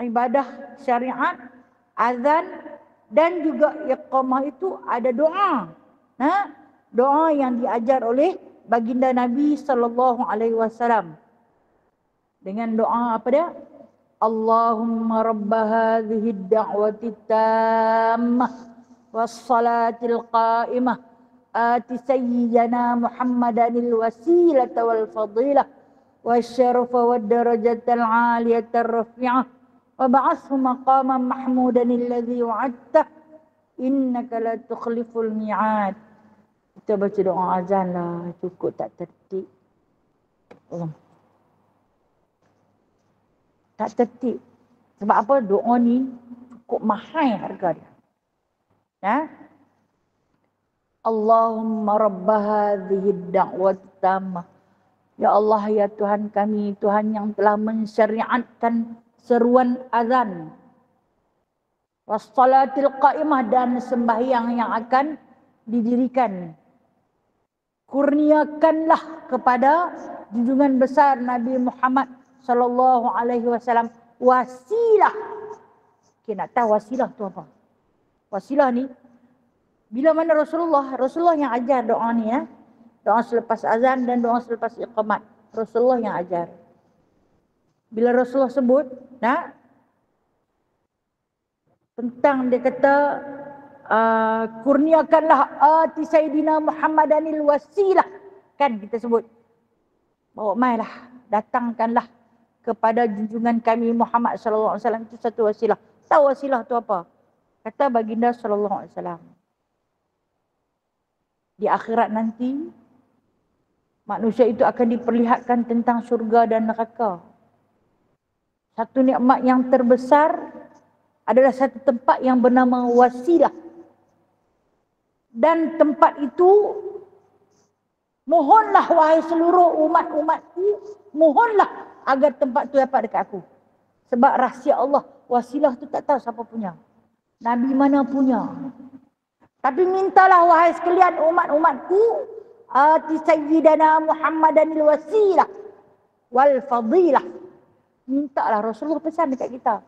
Speaker 1: ibadah syariat, azan dan juga iqamah itu ada doa. Doa yang diajar oleh baginda Nabi sallallahu alaihi wasallam. Dengan doa apa dia? Allahumma rabba hadhihi ad-da'wati tammah was-salatil qa'imah ati sayyidina Muhammadanil wasilata wal fadilah wasyarafa wad darajatal 'aliyatar rafi'ah وَبَعَثْهُ مَقَامًا مَحْمُودًا الَّذِي وَعَدْتَهُ إِنَّكَ لَا تُخْلِفُ الْمِيعَادَ. Kita baca doa azan lah, cukup tak tertib. Tak tertib. Sebab apa? Doa ni cukup mahal harga dia. Allahumma rabba hadhihi ad-da'wati tammah. Ya Allah, ya Tuhan kami, Tuhan yang telah mensyariatkan seruan azan, wassalatil qa'imah dan sembahyang yang akan didirikan. Kurniakanlah kepada junjungan besar Nabi Muhammad sallallahu alaihi wasallam wasilah. Nak tahu wasilah tu apa? Wasilah ni bila mana Rasulullah yang ajar doa ni doa selepas azan dan doa selepas iqamat. Rasulullah yang ajar. Bila Rasulullah sebut tentang dia kata kurniakanlah ati sayyidina Muhammadanil wasilah, kan kita sebut bawa mailah, datangkanlah kepada junjungan kami Muhammad sallallahu alaihi wasallam itu satu wasilah. Tahu wasilah tu apa? Kata baginda sallallahu alaihi wasallam, di akhirat nanti manusia itu akan diperlihatkan tentang syurga dan neraka. Satu nikmat yang terbesar adalah satu tempat yang bernama wasilah. Dan tempat itu, mohonlah wahai seluruh umat-umatku, mohonlah agar tempat itu dapat dekat aku. Sebab rahsia Allah, wasilah tu tak tahu siapa punya. Nabi mana punya. Tapi mintalah wahai sekalian umat-umatku, ati sayyidana Muhammadanil wasilah wal fadilah. Mintalah, Rasulullah pesan dekat kita.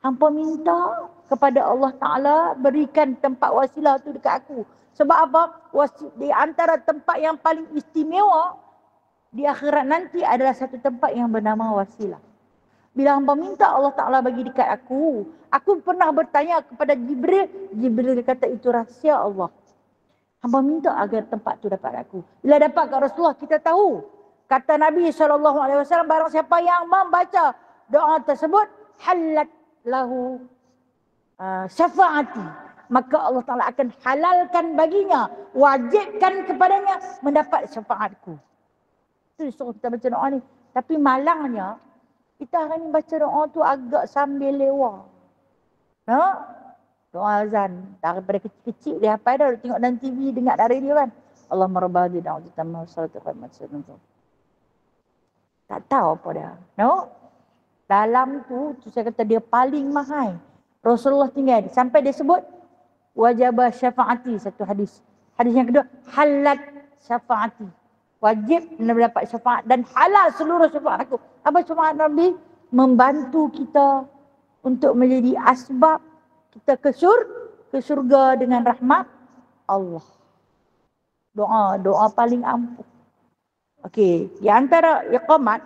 Speaker 1: Hampa minta kepada Allah Ta'ala berikan tempat wasilah tu dekat aku. Sebab apa? Di antara tempat yang paling istimewa di akhirat nanti adalah satu tempat yang bernama wasilah. Bila hampa minta Allah Ta'ala bagi dekat aku. Aku pernah bertanya kepada Jibril. Jibril kata itu rahsia Allah. Hampa minta agar tempat tu dapat aku. Bila dapat kat Rasulullah kita tahu. Kata Nabi SAW, barang siapa yang membaca doa tersebut, halat lahu syafaati. Maka Allah Ta'ala akan halalkan baginya, wajibkan kepadanya mendapat syafaatku. Itu disuruh kita baca doa ni. Tapi malangnya, kita hari ni baca doa tu agak sambil lewat. Doa azan. Daripada kecil-kecil dia hafal dah. Tengok dalam TV, dengar dari radio kan. Allahumma rabba hadhihi da'wati tammah wassalatu wassalamu. Tak tahu apa dia. Dalam tu saya kata dia paling mahal. Rasulullah tinggal. Sampai dia sebut wajibah syafaati, satu hadis. Hadis yang kedua, halat syafaati. Wajib mendapat syafaat dan halal seluruh syafaat aku. Apa syafaat Nabi? Membantu kita untuk menjadi asbab kita ke syurga dengan rahmat Allah. Doa paling ampuh. Okey, di antara iqamat,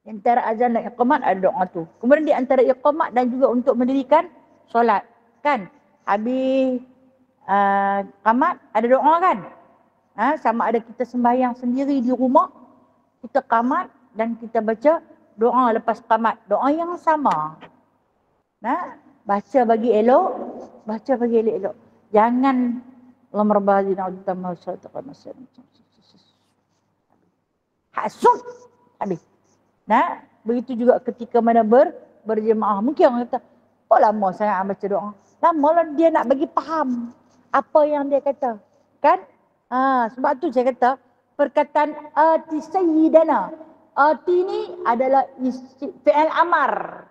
Speaker 1: di antara azan dan iqamat ada doa tu. Kemudian di antara iqamat dan juga untuk mendirikan solat, kan? Habis qamat ada doa kan? Sama ada kita sembahyang sendiri di rumah, kita qamat dan kita baca doa lepas qamat. Doa yang sama. Baca bagi elok, baca bagi elok-elok. Jangan Allahumma rabb hadhihi da'wati tammah wassalatu wassalamu. Hasud. Habis. Nah, begitu juga ketika mana berjemaah. Mungkin orang kata, oh lama sangat baca doa. Lama lah dia nak bagi faham apa yang dia kata. Kan? Sebab tu saya kata, perkataan ati sayyidana. Ati ni adalah fi'il amar.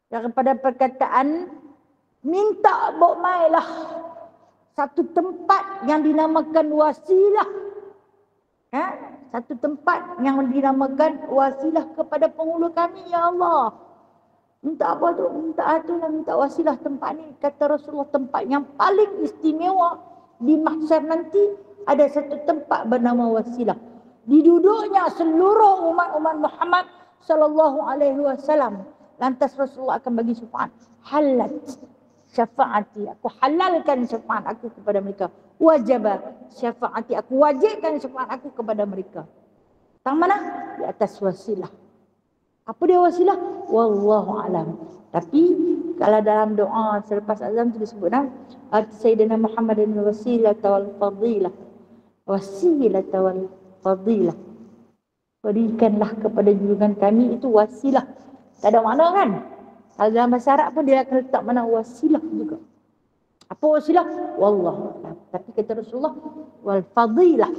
Speaker 1: Daripada perkataan minta bok mailah. Satu tempat yang dinamakan wasilah. Satu tempat yang dinamakan wasilah kepada penghulu kami, ya Allah. Minta apa tu? Minta wasilah tempat ni. Kata Rasulullah, tempat yang paling istimewa di mahsyar nanti ada satu tempat bernama wasilah. Diduduknya seluruh umat-umat Muhammad sallallahu alaihi wasallam. Lantas Rasulullah akan bagi syafaat. Halat syafaati, aku halalkan syafaat aku kepada mereka. Wajaba syafaati, aku wajibkan syafaat aku kepada mereka. Tang mana? Di atas wasilah. Apa dia wasilah? Wallahu alam. Tapi kalau dalam doa selepas azan tu disebut Sayyidina Muhammadin wasilah wal fadilah. Wasilah wal fadilah. Berikanlah kepada junjungan kami itu wasilah. Tak ada makna kan? Kalau dalam bahasa Arab pun dia akan letak mana wasilah juga. Apa wasilah? Wallahu a'lam. Tapi kata Rasulullah, wal fadilah.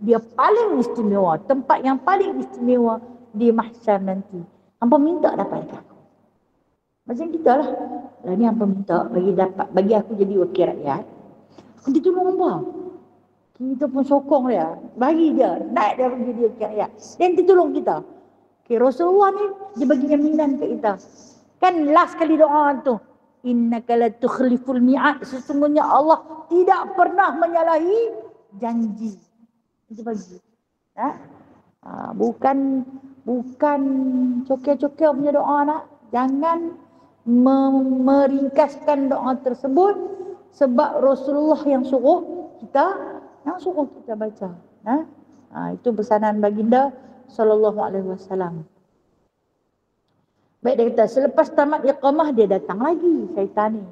Speaker 1: Dia paling istimewa, tempat yang paling istimewa di mahsyar nanti. Hampa minta dapat dekat aku. Macam kita lah. Lah ni hampa minta bagi aku jadi wakil rakyat. Aku ditolong hampa. Kita pun sokong dia. Bagi dia, naik dia jadi wakil rakyat. Dan ditolong kita. Okay, Rasulullah ni dia bagi jaminan kat kita. Kan last kali doa tu, innaka la tukhliful mi'ad, sesungguhnya Allah tidak pernah menyalahi janji. Itu bagi. Bukan cokil-cokil punya doa nak. Jangan meringkaskan doa tersebut sebab Rasulullah yang suruh kita baca. Itu pesanan baginda sallallahu alaihi wasallam. Baik, dia kata selepas tamat iqamah dia datang lagi syaitan ni.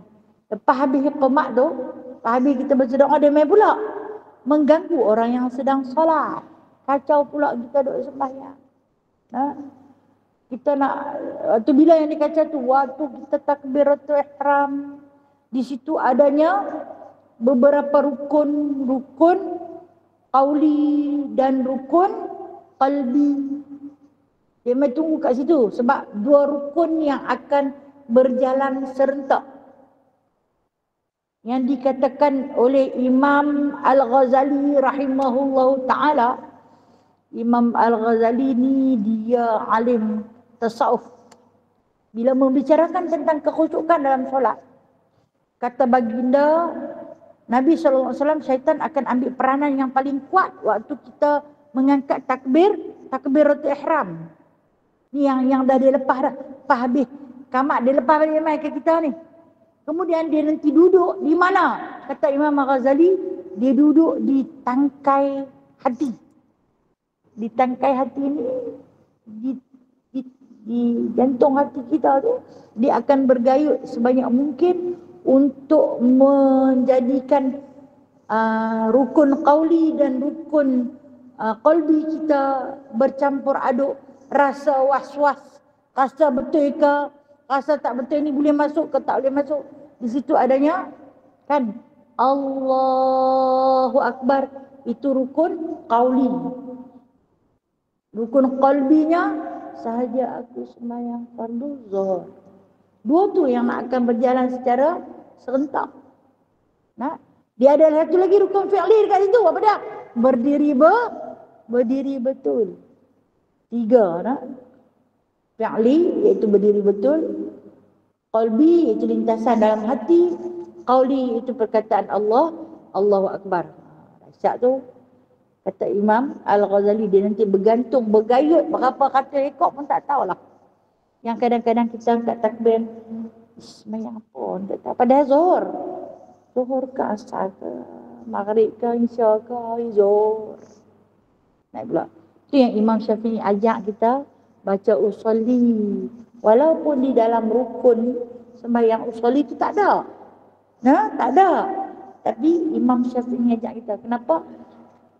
Speaker 1: Lepas habis iqamah tu, habis kita baca doa dia main pula mengganggu orang yang sedang solat. Kacau pula kita duk sembahyang. Kita nak tu bila yang dikacau tu waktu kita takbiratul ihram, di situ adanya beberapa rukun qauli dan rukun qalbi. Dia mai tunggu kat situ sebab dua rukun yang akan berjalan serentak. Yang dikatakan oleh Imam Al-Ghazali rahimahullahu ta'ala. Imam Al-Ghazali ni dia alim tasawuf. Bila membicarakan tentang kekhusyukan dalam solat, kata baginda Nabi SAW, syaitan akan ambil peranan yang paling kuat waktu kita mengangkat takbiratul ihram. Ni yang dah dia lepas dah. Lepas habis kamat dia lepas balik mai ke kita ni. Kemudian dia nanti duduk di mana? Kata Imam Al-Ghazali, dia duduk di tangkai hati. Di tangkai hati ni, di jantung hati kita tu, dia akan bergayut sebanyak mungkin untuk menjadikan rukun qauli dan rukun qalbi kita bercampur aduk. Rasa was-was, rasa betul ke, rasa tak betul ni boleh masuk ke tak boleh masuk. Di situ adanya kan Allahu Akbar, itu rukun qauli. Rukun qalbinya sahaja aku sembahyang fardu zuhur. Dua tu yang akan berjalan secara serentak. Dia ada satu lagi rukun fi'li dekat situ, apa dia? Berdiri betul. 3 fi'li iaitu berdiri betul, qalbi iaitu lintasan dalam hati, qauli itu perkataan Allah, Allahu Akbar. Dahsyat tu. Kata Imam Al-Ghazali, dia nanti bergantung, bergayut berapa kata rekod pun tak tahulah. Yang kadang-kadang kita angkat takbir, semayang apa, tak tahu. Padahal Zuhur ke asar ke, maghrib ke, isya ke, zuhur. Naik pula. Itu yang Imam Syafi'i ajak kita baca usolli. Walaupun di dalam rukun sembahyang usolli itu tak ada. Tak ada. Tapi Imam Syafi'i ajak kita. Kenapa?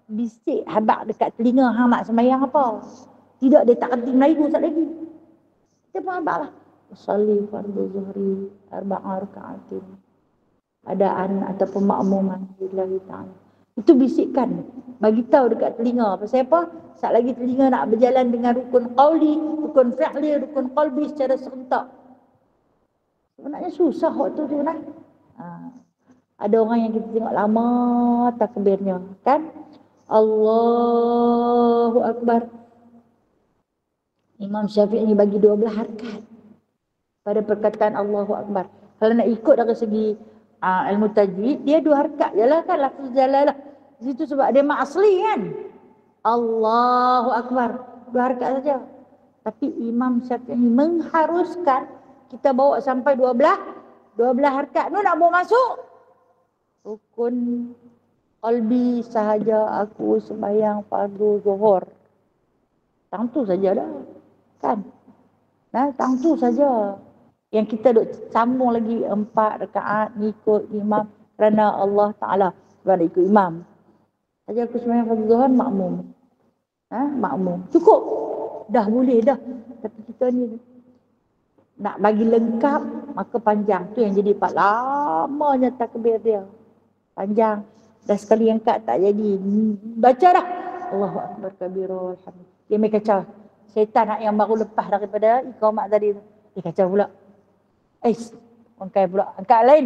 Speaker 1: Bisik habak dekat telinga hang nak sembahyang apa. Tidak, dia tak kerti Melayu tak lagi. Kita faham lah. Usalli fardu zuhri arba'a raka'atin. Adaan ataupun makmuman lillahi ta'ala. Itu bisikkan. Bagi tahu dekat telinga. Pasal apa? Saat lagi telinga nak berjalan dengan rukun qauli, rukun fi'li, rukun qalbi secara serentak. Sebenarnya susah waktu tu kan. Ada orang yang kita tengok lama takbirnya. Kan? Allahu Akbar. Imam Syafi'i ni bagi 12 harakat pada perkataan Allahu Akbar. Kalau nak ikut dari segi ilmu tajwid, dia 2 harakat je lah kan, lafaz jalalah. Di situ sebab dia mak asli kan. Allahu Akbar, 2 harakat saja. Tapi Imam Syafi'i mengharuskan kita bawa sampai 12 harakat. Nu nak bawa masuk rukun qalbi sahaja aku sembahyang fardu zuhur. Tang tu saja dah. Kan? Nah, tang tu saja. Yang kita duk sambung lagi 4 rakaat ikut imam kerana Allah Ta'ala. Sebab ikut imam. Saja aku sembahyang fardu zuhur makmum. Makmum. Cukup. Dah boleh dah. Tapi kita ni nak bagi lengkap maka panjang. Tu yang jadi part lamanya takbir dia. Panjang. Dah sekali angkat tak jadi. Baca dah. Allahu Akbar kabira alhamdulillah. Dia main kacau. Syaitan yang baru lepas daripada iqamat tadi tu. Dia kacau pula. Angkat pula. Angkat lain.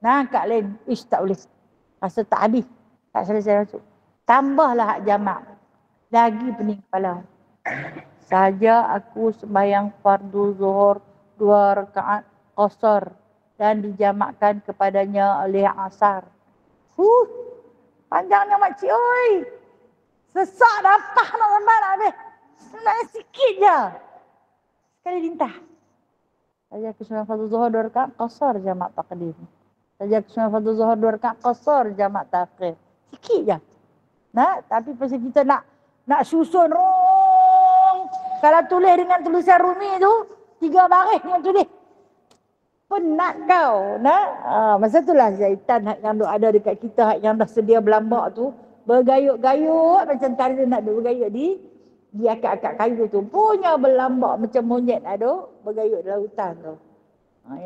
Speaker 1: Nah, angkat lain. Tak boleh. Rasa tak habis. Tak selesai masuk. Tambahlah hak jamak. Lagi pening kepala. Saja aku sembahyang fardu zuhur 2 rakaat qasar dan dijamakkan kepadanya oleh asar. Panjangnya makcik oi. Sesak dapah nak sampai nak habis. Sebenarnya sikit je. Sekali lintah. Saja aku sembahyang fardu zuhur 2 rakaat qasar jamak taqdim. Saja aku sembahyang fardu zuhur 2 rakaat qasar jamak takhir. Sikit je. Nah, tapi pasal kita nak susun kalau tulis dengan tulisan Rumi tu 3 baris dengan tulis. Penat kau. Masa itulah syaitan yang ada dekat kita yang dah sedia berlambak tu bergayut-gayut macam tadi nak bergayut di akak-akak kayu tu. Punya berlambak macam monyet ada bergayut dalam hutan tu.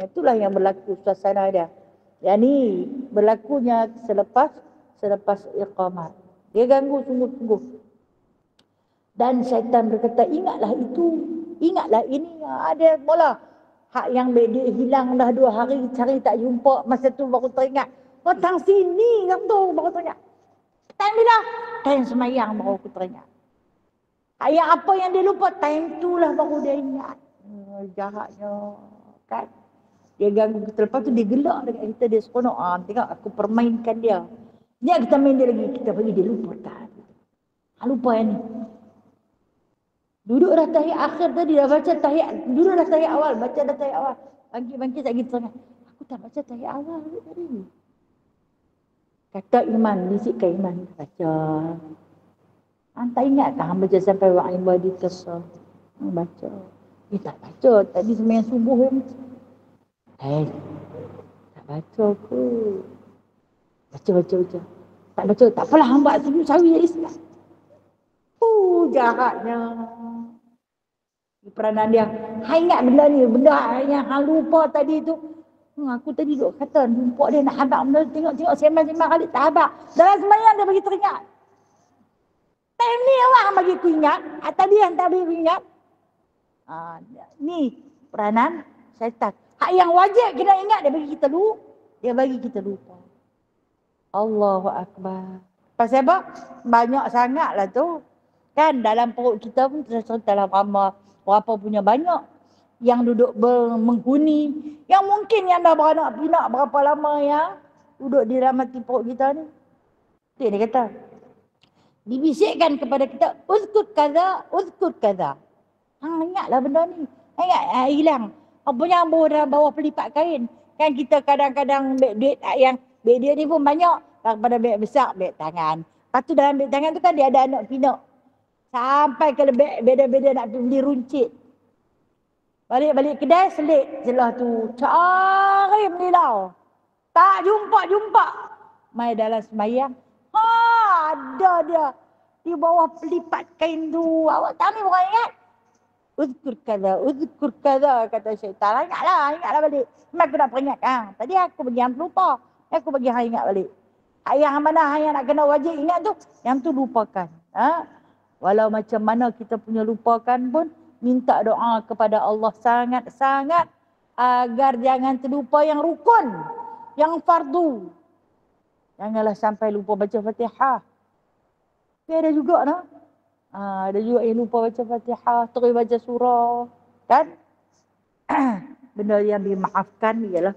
Speaker 1: Itulah yang berlaku suasana dia. Yang ni berlakunya selepas iqamat. Dia ganggu sungguh-sungguh. Dan syaitan berkata, ingatlah itu, ingatlah ini. Ada bola. Hak yang dia hilang dah 2 hari, cari tak jumpa. Masa tu baru teringat. Tang sini yang tu baru teringat. Time bila? Time semayang baru aku teringat. Yang apa yang dia lupa, time tu lah baru dia ingat. Jahatnya. Kan? Dia ganggu kita. Lepas tu dia gelak dengan kita, dia seronok. Tengok aku permainkan dia. Ni kita main dia lagi, kita bagi dia lupa tak. Lupa yang ni. Duduk dah tahiyat akhir tadi, dah baca tahiyat. Duduk dah tahiyat awal, baca dah tahiyat awal. Bangkit tak gitu sangat. Aku tak baca tahiyat awal tadi. Kata Iman, bisikkan Iman. Baca. Tak ingat kan baca sampai wa'imah di kesah. Baca. Tak baca. Tadi sembahyang subuh yang tak baca aku. Baca. Tak baca. Tak apalah, hamba sejuk sawi Islam. Jahatnya. Peranan dia. Ingat benda ni. Benda yang hang lupa tadi tu. Aku tadi duk kata. Jumpa dia nak habak benda. Tengok sembang-sembang kali tak habak. Dalam sembahyang dia bagi teringat. Time ni awak bagi aku ingat. Tadi yang tak bagi aku ingat. Ni peranan syaitan. Hak yang wajib kena ingat dia bagi kita lupa. Allahu Akbar. Pasal apa? Banyak sangatlah tu. Kan dalam perut kita pun dalam ramah berapa punya banyak yang duduk menghuni, yang mungkin yang dah beranak pinak berapa lama yang duduk di dalam hati perut kita ni. Itu dia kata. Dibisikkan kepada kita, uzkur kaza. Ingatlah benda ni. Ingat hilang. Apa yang bawah pelipat kain. Kan kita kadang-kadang beg duit ni pun banyak. Daripada beg besar, beg tangan. Lepas tu dalam beg tangan tu kan dia ada anak pinak. Sampai ke beda-beda nak beli runcit. Balik kedai selit jelah tu. Cari melilau. Tak jumpa. Mai dalam sembahyang. Ada dia. di bawah pelipat kain tu. Awak tak ni bukan ingat? Uzkur kada, kata syaitan. Ingatlah balik. Memang aku nak peringat. Tadi aku bagi hang lupa. Aku bagi hang ingat balik. Yang mana hang nak kena wajib ingat tu, yang tu lupakan. Walau macam mana kita punya lupakan pun, minta doa kepada Allah sangat-sangat agar jangan terlupa yang rukun, yang fardu. Janganlah sampai lupa baca Fatihah. Tapi ada juga nah. Ada juga yang lupa baca Fatihah, terus baca surah, kan? Benda yang dimaafkan ialah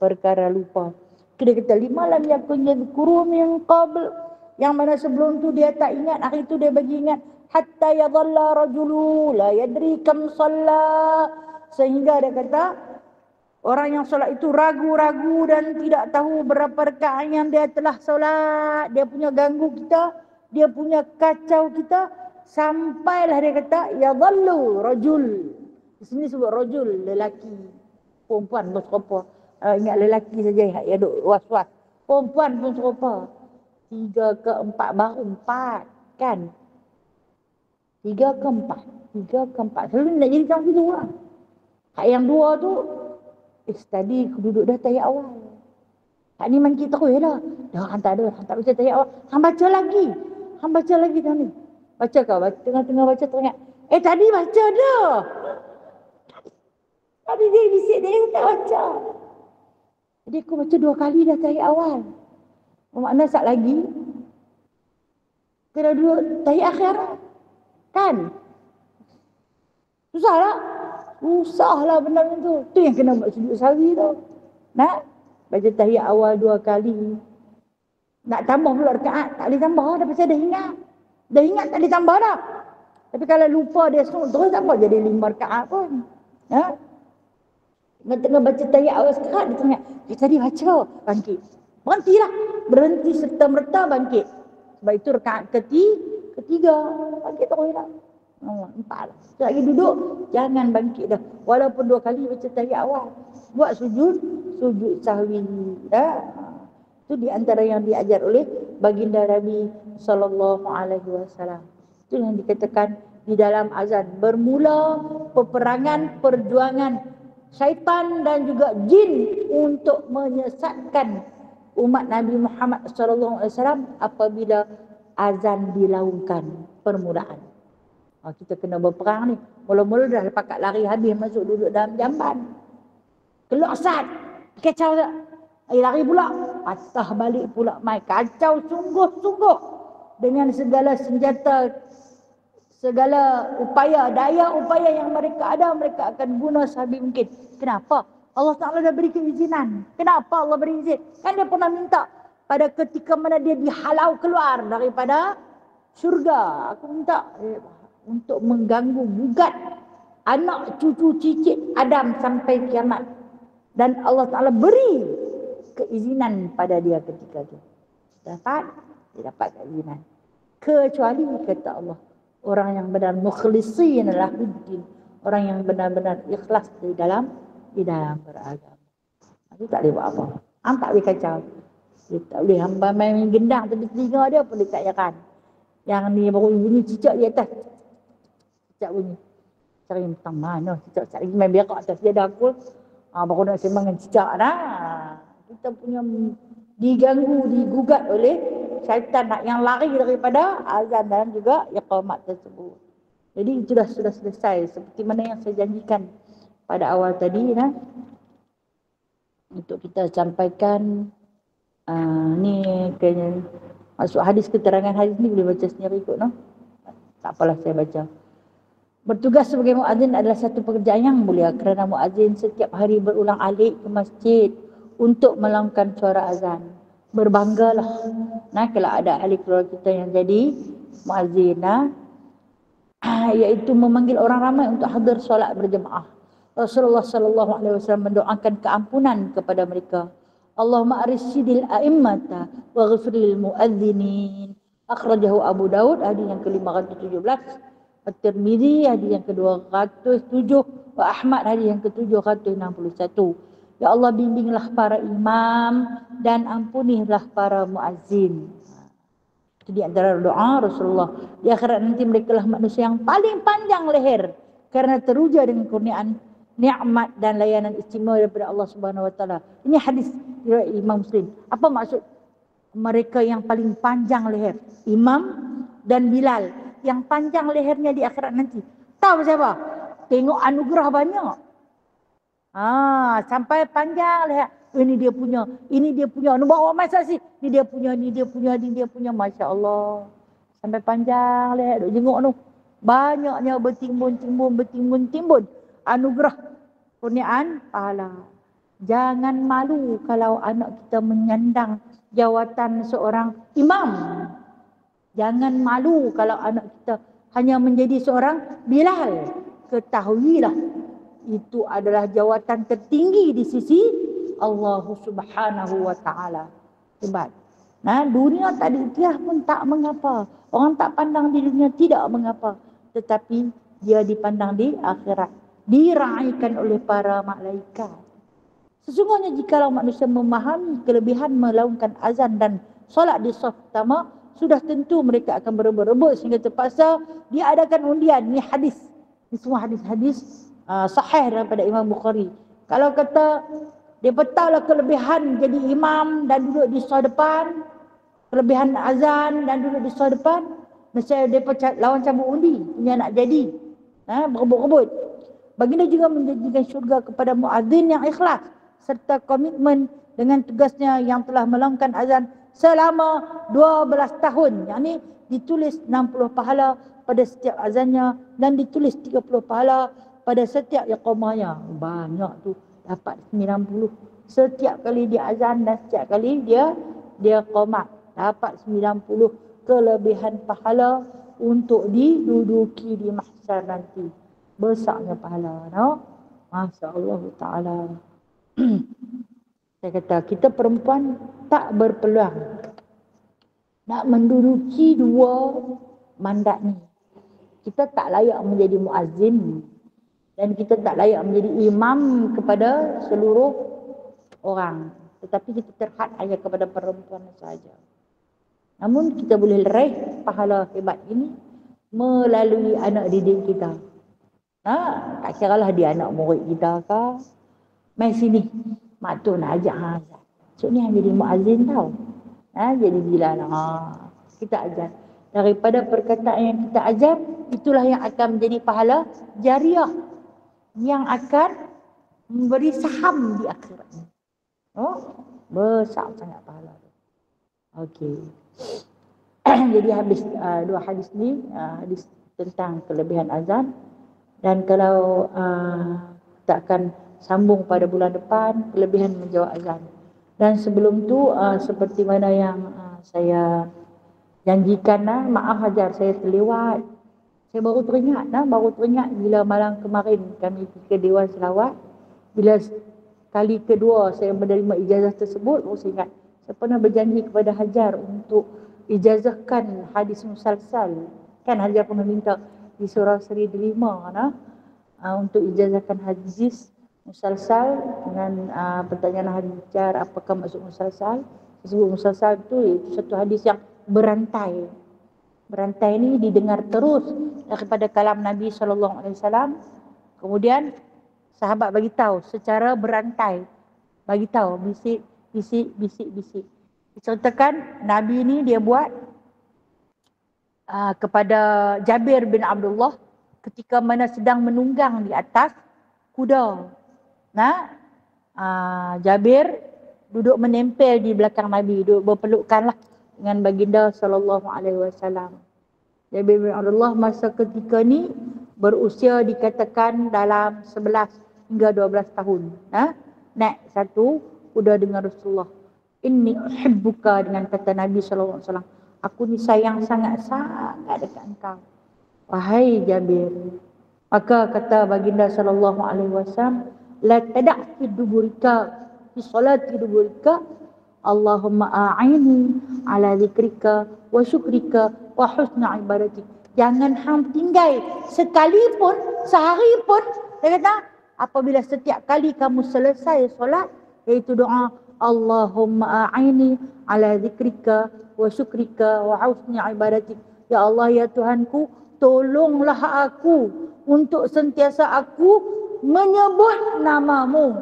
Speaker 1: perkara lupa. Dia kata 5 lam yakun yadhkuru min qabl, yang mana sebelum tu dia tak ingat, hari tu dia bagi ingat. Hatta yadhalla rajulu la yadri kam shalla, sehingga dia kata orang yang solat itu ragu-ragu dan tidak tahu berapa rakaat yang dia telah solat. Dia punya ganggu kita, dia punya kacau kita, sampailah dia kata yadhallu rajul. Di sini sebut rajul, lelaki. Perempuan pun serupa. Ingat lelaki saja yang duk was-was. Perempuan pun serupa. 3 ke 4 baru 4 kan? 3 ke 4. Selalu nak jadi macam tu lah. Hak yang 2 tu, tadi aku duduk dah tayat awal. Hak ni main kita terus dah. Dah hang tak ada, hang tak baca tayat awal. Hang baca lagi dah ni. Baca kau, tengah-tengah baca teringat. Tadi baca dah. Tadi dia bisik dia tak baca. Jadi aku baca 2 kali dah tayat awal. Bermakna sat lagi kena duduk tayat akhirat. Kan? Susahlah benda tu. Tu yang kena buat sujud sahwi tu. Nak baca tahiyat awal 2 kali. Nak tambah pula rakaat, tak boleh tambah dah pasal dah ingat. Dah ingat tak boleh tambah dah. Tapi kalau lupa dia terus tak apa jadi 5 rakaat pun. Tengah baca tahiyat awal sekarang dia tengok, tadi baca, bangkit. Berhenti serta merta bangkit. Sebab itu rakaat ketiga bangkit terus dah. 4 lah. Lagi duduk, jangan bangkit dah. Walaupun 2 kali baca tahiyat awal. Buat sujud sahwi. Itu di antara yang diajar oleh baginda Nabi SAW. Itu yang dikatakan di dalam azan. Bermula peperangan, perjuangan syaitan dan juga jin untuk menyesatkan umat Nabi Muhammad SAW apabila azan dilaungkan permulaan. Kita kena berperang ni. Mula-mula dah pakat lari habis masuk duduk dalam jamban. Keluar asad. Kacau tak? Lari pula. Patah balik pula mai. Kacau sungguh-sungguh. Dengan segala senjata, segala daya upaya yang mereka ada, mereka akan guna sehabis mungkin. Kenapa? Allah Ta'ala dah beri keizinan. Kenapa Allah beri izin? Kan dia pernah minta pada ketika mana dia dihalau keluar daripada syurga. Aku minta untuk mengganggu, gugat anak cucu cicit Adam sampai kiamat. Dan Allah Ta'ala beri keizinan pada dia ketika itu. Dia dapat keizinan. Kecuali kata Allah, orang yang benar mukhlisin lahuddin, orang yang benar-benar ikhlas di dalam beragama. Itu tak boleh buat apa. Tak boleh kacau. Dia tak boleh hamba main gendang tapi telinga dia pun dia tak yakan. Yang ni baru bunyi cicak di atas. Cicak bunyi. Cari tentang mana cicak lagi main berak atas dia dah aku. Baru nak sembang dengan cicak dah. Kita punya diganggu, digugat oleh syaitan yang lari daripada azan dan juga iqamat tersebut. Jadi itu sudah selesai seperti mana yang saya janjikan pada awal tadi untuk kita sampaikan ni kayaknya masuk hadis, keterangan hadis ni boleh baca sendiri ikut tak apalah saya baca. Bertugas sebagai muazzin adalah satu pekerjaan yang mulia kerana muazzin setiap hari berulang alik ke masjid untuk melangkan suara azan. Berbanggalah kalau ada ahli keluarga kita yang jadi muazzin iaitu memanggil orang ramai untuk hadir solat berjemaah. Rasulullah sallallahu alaihi wasallam mendoakan keampunan kepada mereka. Allahumma arsyidil a'immata wa ghfir lil muadzinin. Akhrajahu Abu Daud hadis yang ke-517, At-Tirmizi hadis yang ke-207, wa Ahmad hadis yang ke-761. Ya Allah, bimbinglah para imam dan ampunilah para muazzin. Itu di antara doa Rasulullah. Di akhirat nanti mereka lah manusia yang paling panjang leher karena teruja dengan kurniaan nikmat dan layanan istimewa daripada Allah Subhanahu Wa Taala. Ini hadis riwayat Imam Muslim. Apa maksud mereka yang paling panjang leher? Imam dan Bilal yang panjang lehernya di akhirat nanti. Tahu siapa? Tengok anugerah banyak. Sampai panjang leher. Ini dia punya, ini dia punya. Nu bawa masa sih. Ini dia punya, ini dia punya, ini dia punya. Masya Allah. Sampai panjang leher. Duk jenguk tu. Banyaknya bertimbun. Anugerah kurniaan pahala. Jangan malu kalau anak kita menyandang jawatan seorang imam. Jangan malu kalau anak kita hanya menjadi seorang Bilal. Ketahuilah itu adalah jawatan tertinggi di sisi Allah Subhanahu Wa Taala. Hebat. Nah, dunia tak diiktiar pun tak mengapa. Orang tak pandang di dunia tidak mengapa. Tetapi dia dipandang di akhirat. Diraikan oleh para malaikat. Sesungguhnya jika manusia memahami kelebihan melakukan azan dan solat di saf pertama, sudah tentu mereka akan berebut-rebut sehingga terpaksa diadakan undian. Ini hadis. Ini semua hadis-hadis sahih daripada Imam Bukhari. Kalau kata dia tahulah kelebihan jadi imam dan duduk di saf depan, kelebihan azan dan duduk di saf depan, nescaya dia lawan cabut undi, punya nak jadi. Berebut-rebut. Baginda juga menjanjikan syurga kepada muadzin yang ikhlas serta komitmen dengan tugasnya yang telah melakukan azan selama 12 tahun. Yang ni ditulis 60 pahala pada setiap azannya dan ditulis 30 pahala pada setiap iqamahnya. Banyak tu, dapat 90. Setiap kali dia azan dan setiap kali dia qamat, dapat 90 kelebihan pahala untuk diduduki di mahsyar nanti. Besarnya pahala, no? Masya-Allah taala. Saya kata kita perempuan tak berpeluang nak menduduki dua mandat ni. Kita tak layak menjadi muazzin dan kita tak layak menjadi imam kepada seluruh orang. Tetapi kita terhad hanya kepada perempuan saja. Namun kita boleh raih pahala hebat ini melalui anak didik kita. Tak kira lah dia anak murid kita ke. Mai sini, mak tu nak ajak azan. So ni yang jadi muazzin tau. Jadi Bilal. Kita azan. Daripada perkataan yang kita ajar, itulah yang akan menjadi pahala jariah yang akan memberi saham di akhirat. Besar sangat pahala. Okey. Jadi habis dua hadis ni, hadis tentang kelebihan azan. Dan kalau kita akan sambung pada bulan depan, kelebihan menjawab azan. Dan sebelum tu, seperti mana yang saya janjikan, maaf Hajar, saya terlewat. Saya baru teringat bila malam kemarin kami pergi ke Dewan Selawat. Bila kali kedua saya menerima ijazah tersebut, baru saya ingat. Saya pernah berjanji kepada Hajar untuk ijazahkan hadis musalsal. Kan Hajar pernah minta di surah Seri Delima untuk ijazahkan hadis musalsal dengan pertanyaan Hajar apakah maksud musalsal. Sebut musalsal itu satu hadis yang berantai. Berantai ini didengar terus daripada kalam Nabi SAW. Kemudian sahabat bagi tahu secara berantai, bagi tahu bisik. Diceritakan Nabi ini dia buat kepada Jabir bin Abdullah ketika mana sedang menunggang di atas kuda. Jabir duduk menempel di belakang Nabi, duduk berpelukkanlah dengan baginda SAW. Jabir bin Abdullah masa ketika ni berusia dikatakan dalam 11 hingga 12 tahun. Naik satu kuda dengan Rasulullah. Inni uhibbuka, dengan kata Nabi SAW. Aku ni sayang sangat-sangat dekat engkau, wahai Jabir. Maka kata baginda SAW, la tada' fi duburika, fi salati duburika, Allahumma a'ini ala zikrika wa syukrika wa husna ibadatik. Jangan hang tinggal sekalipun, sehari pun. Dia kata, apabila setiap kali kamu selesai solat, iaitu doa Allahumma a'ini ala zikrika wa syukrika wa husni ibadatik. Ya Allah, ya Tuhanku, tolonglah aku untuk sentiasa aku menyebut namamu,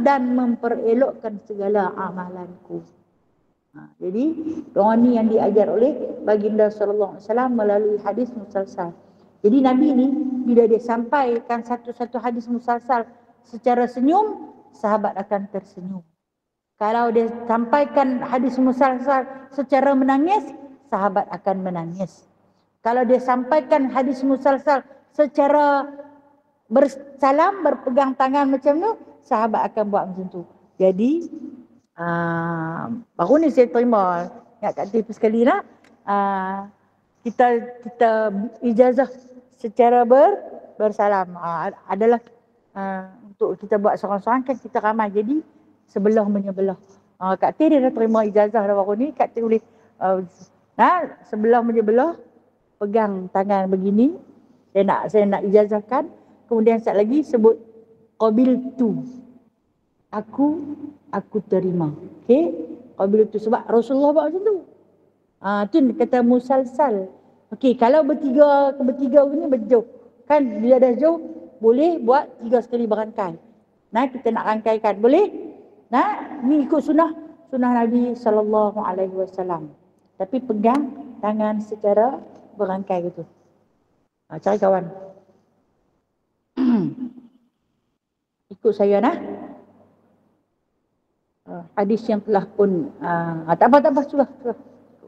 Speaker 1: dan memperelokkan segala amalanku. Jadi doa ni yang diajar oleh baginda sallallahu alaihi wasallam melalui hadis musalsal. Jadi Nabi ni bila dia sampaikan satu-satu hadis musalsal secara senyum, sahabat akan tersenyum. Kalau dia sampaikan hadis musalsal secara menangis, sahabat akan menangis. Kalau dia sampaikan hadis musalsal secara bersalam, berpegang tangan macam tu, sahabat akan buat macam tu. Jadi baru ni saya terima ingat kat TV sekali lah, kita ijazah secara bersalam, adalah untuk kita buat seorang-seorang kan kita ramai, jadi sebelah menyebelah. Kak T dia dah terima ijazah dah baru ni, Kak T boleh sebelah menyebelah pegang tangan begini, saya nak ijazahkan, kemudian sekali lagi sebut qabiltu, aku terima. Okey, qabiltu, sebab Rasulullah buat macam tu. Tu kata musalsal. Okey, kalau bertiga ni berjauh kan, bila dah jauh boleh buat 3 sekali berangkai. Kita nak rangkaikan boleh. Ni ikut sunnah Nabi sallallahu alaihi wasallam. Tapi pegang tangan secara berangkai gitu. Cari kawan. Ikut saya nah. Hadis yang telah pun tak apa sudah.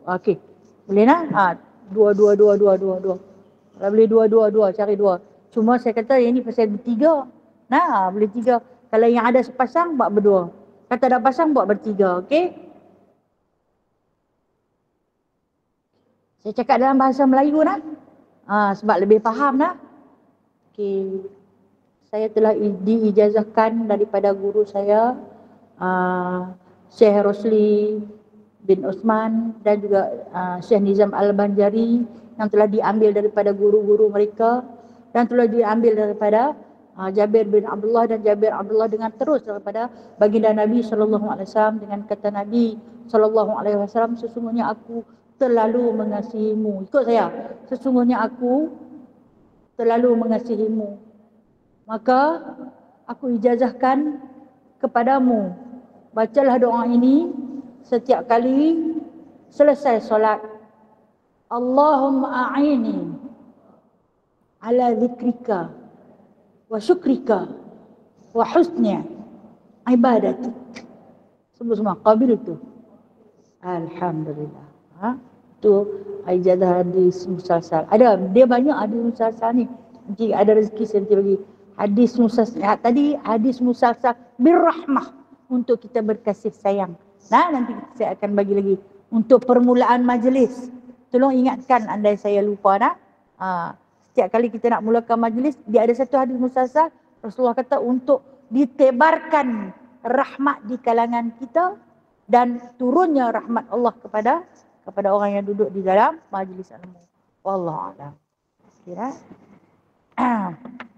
Speaker 1: Okey. Boleh nah? Dua. Kalau boleh dua, cari dua. Cuma saya kata yang ni pasal bertiga. Boleh 3. Kalau yang ada sepasang buat berdua. Kata ada pasang buat bertiga, okey? Saya cakap dalam bahasa Melayu sebab lebih faham Okey. Saya telah diijazahkan daripada guru saya, Syekh Rosli bin Osman, dan juga Syekh Nizam Al-Banjari, yang telah diambil daripada guru-guru mereka dan telah diambil daripada Jabir bin Abdullah, dan Jabir Abdullah dengan terus daripada baginda Nabi sallallahu alaihi wasallam dengan kata Nabi sallallahu alaihi wasallam, sesungguhnya aku terlalu mengasihimu. Ikut saya, sesungguhnya aku terlalu mengasihimu, maka aku ijazahkan kepadamu, bacalah doa ini setiap kali selesai solat. Allahumma a'ini ala zikrika wa syukrika wa husni ibadatik. Sebut semua qabil itu. Alhamdulillah. Itu ijazah hadis musalsal. Ada, dia banyak hadis musalsal ni. Nanti ada rezeki saya nanti bagi. Hadis musalsal tadi, hadis musalsal birrahmah, untuk kita berkasih sayang. Nanti saya akan bagi lagi untuk permulaan majlis. Tolong ingatkan andai saya lupa setiap kali kita nak mulakan majlis, dia ada satu hadis musalsal. Rasulullah kata untuk ditebarkan rahmat di kalangan kita dan turunnya rahmat Allah kepada orang yang duduk di dalam majlis ilmu. Wallahu a'lam. Kira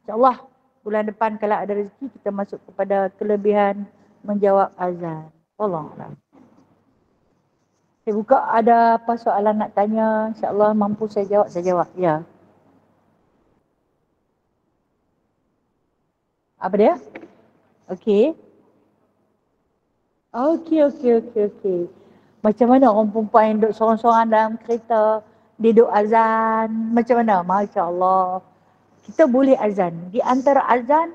Speaker 1: insya-Allah bulan depan kalau ada rezeki kita masuk kepada kelebihan menjawab azan. Wallahu a'lam. Saya buka, ada apa soalan nak tanya, insya-Allah mampu saya jawab. Ya. Apa dia? Okey. Macam mana orang perempuan yang duduk sorang-sorang dalam kereta, dia duduk azan, macam mana? Masya Allah. Kita boleh azan. Di antara azan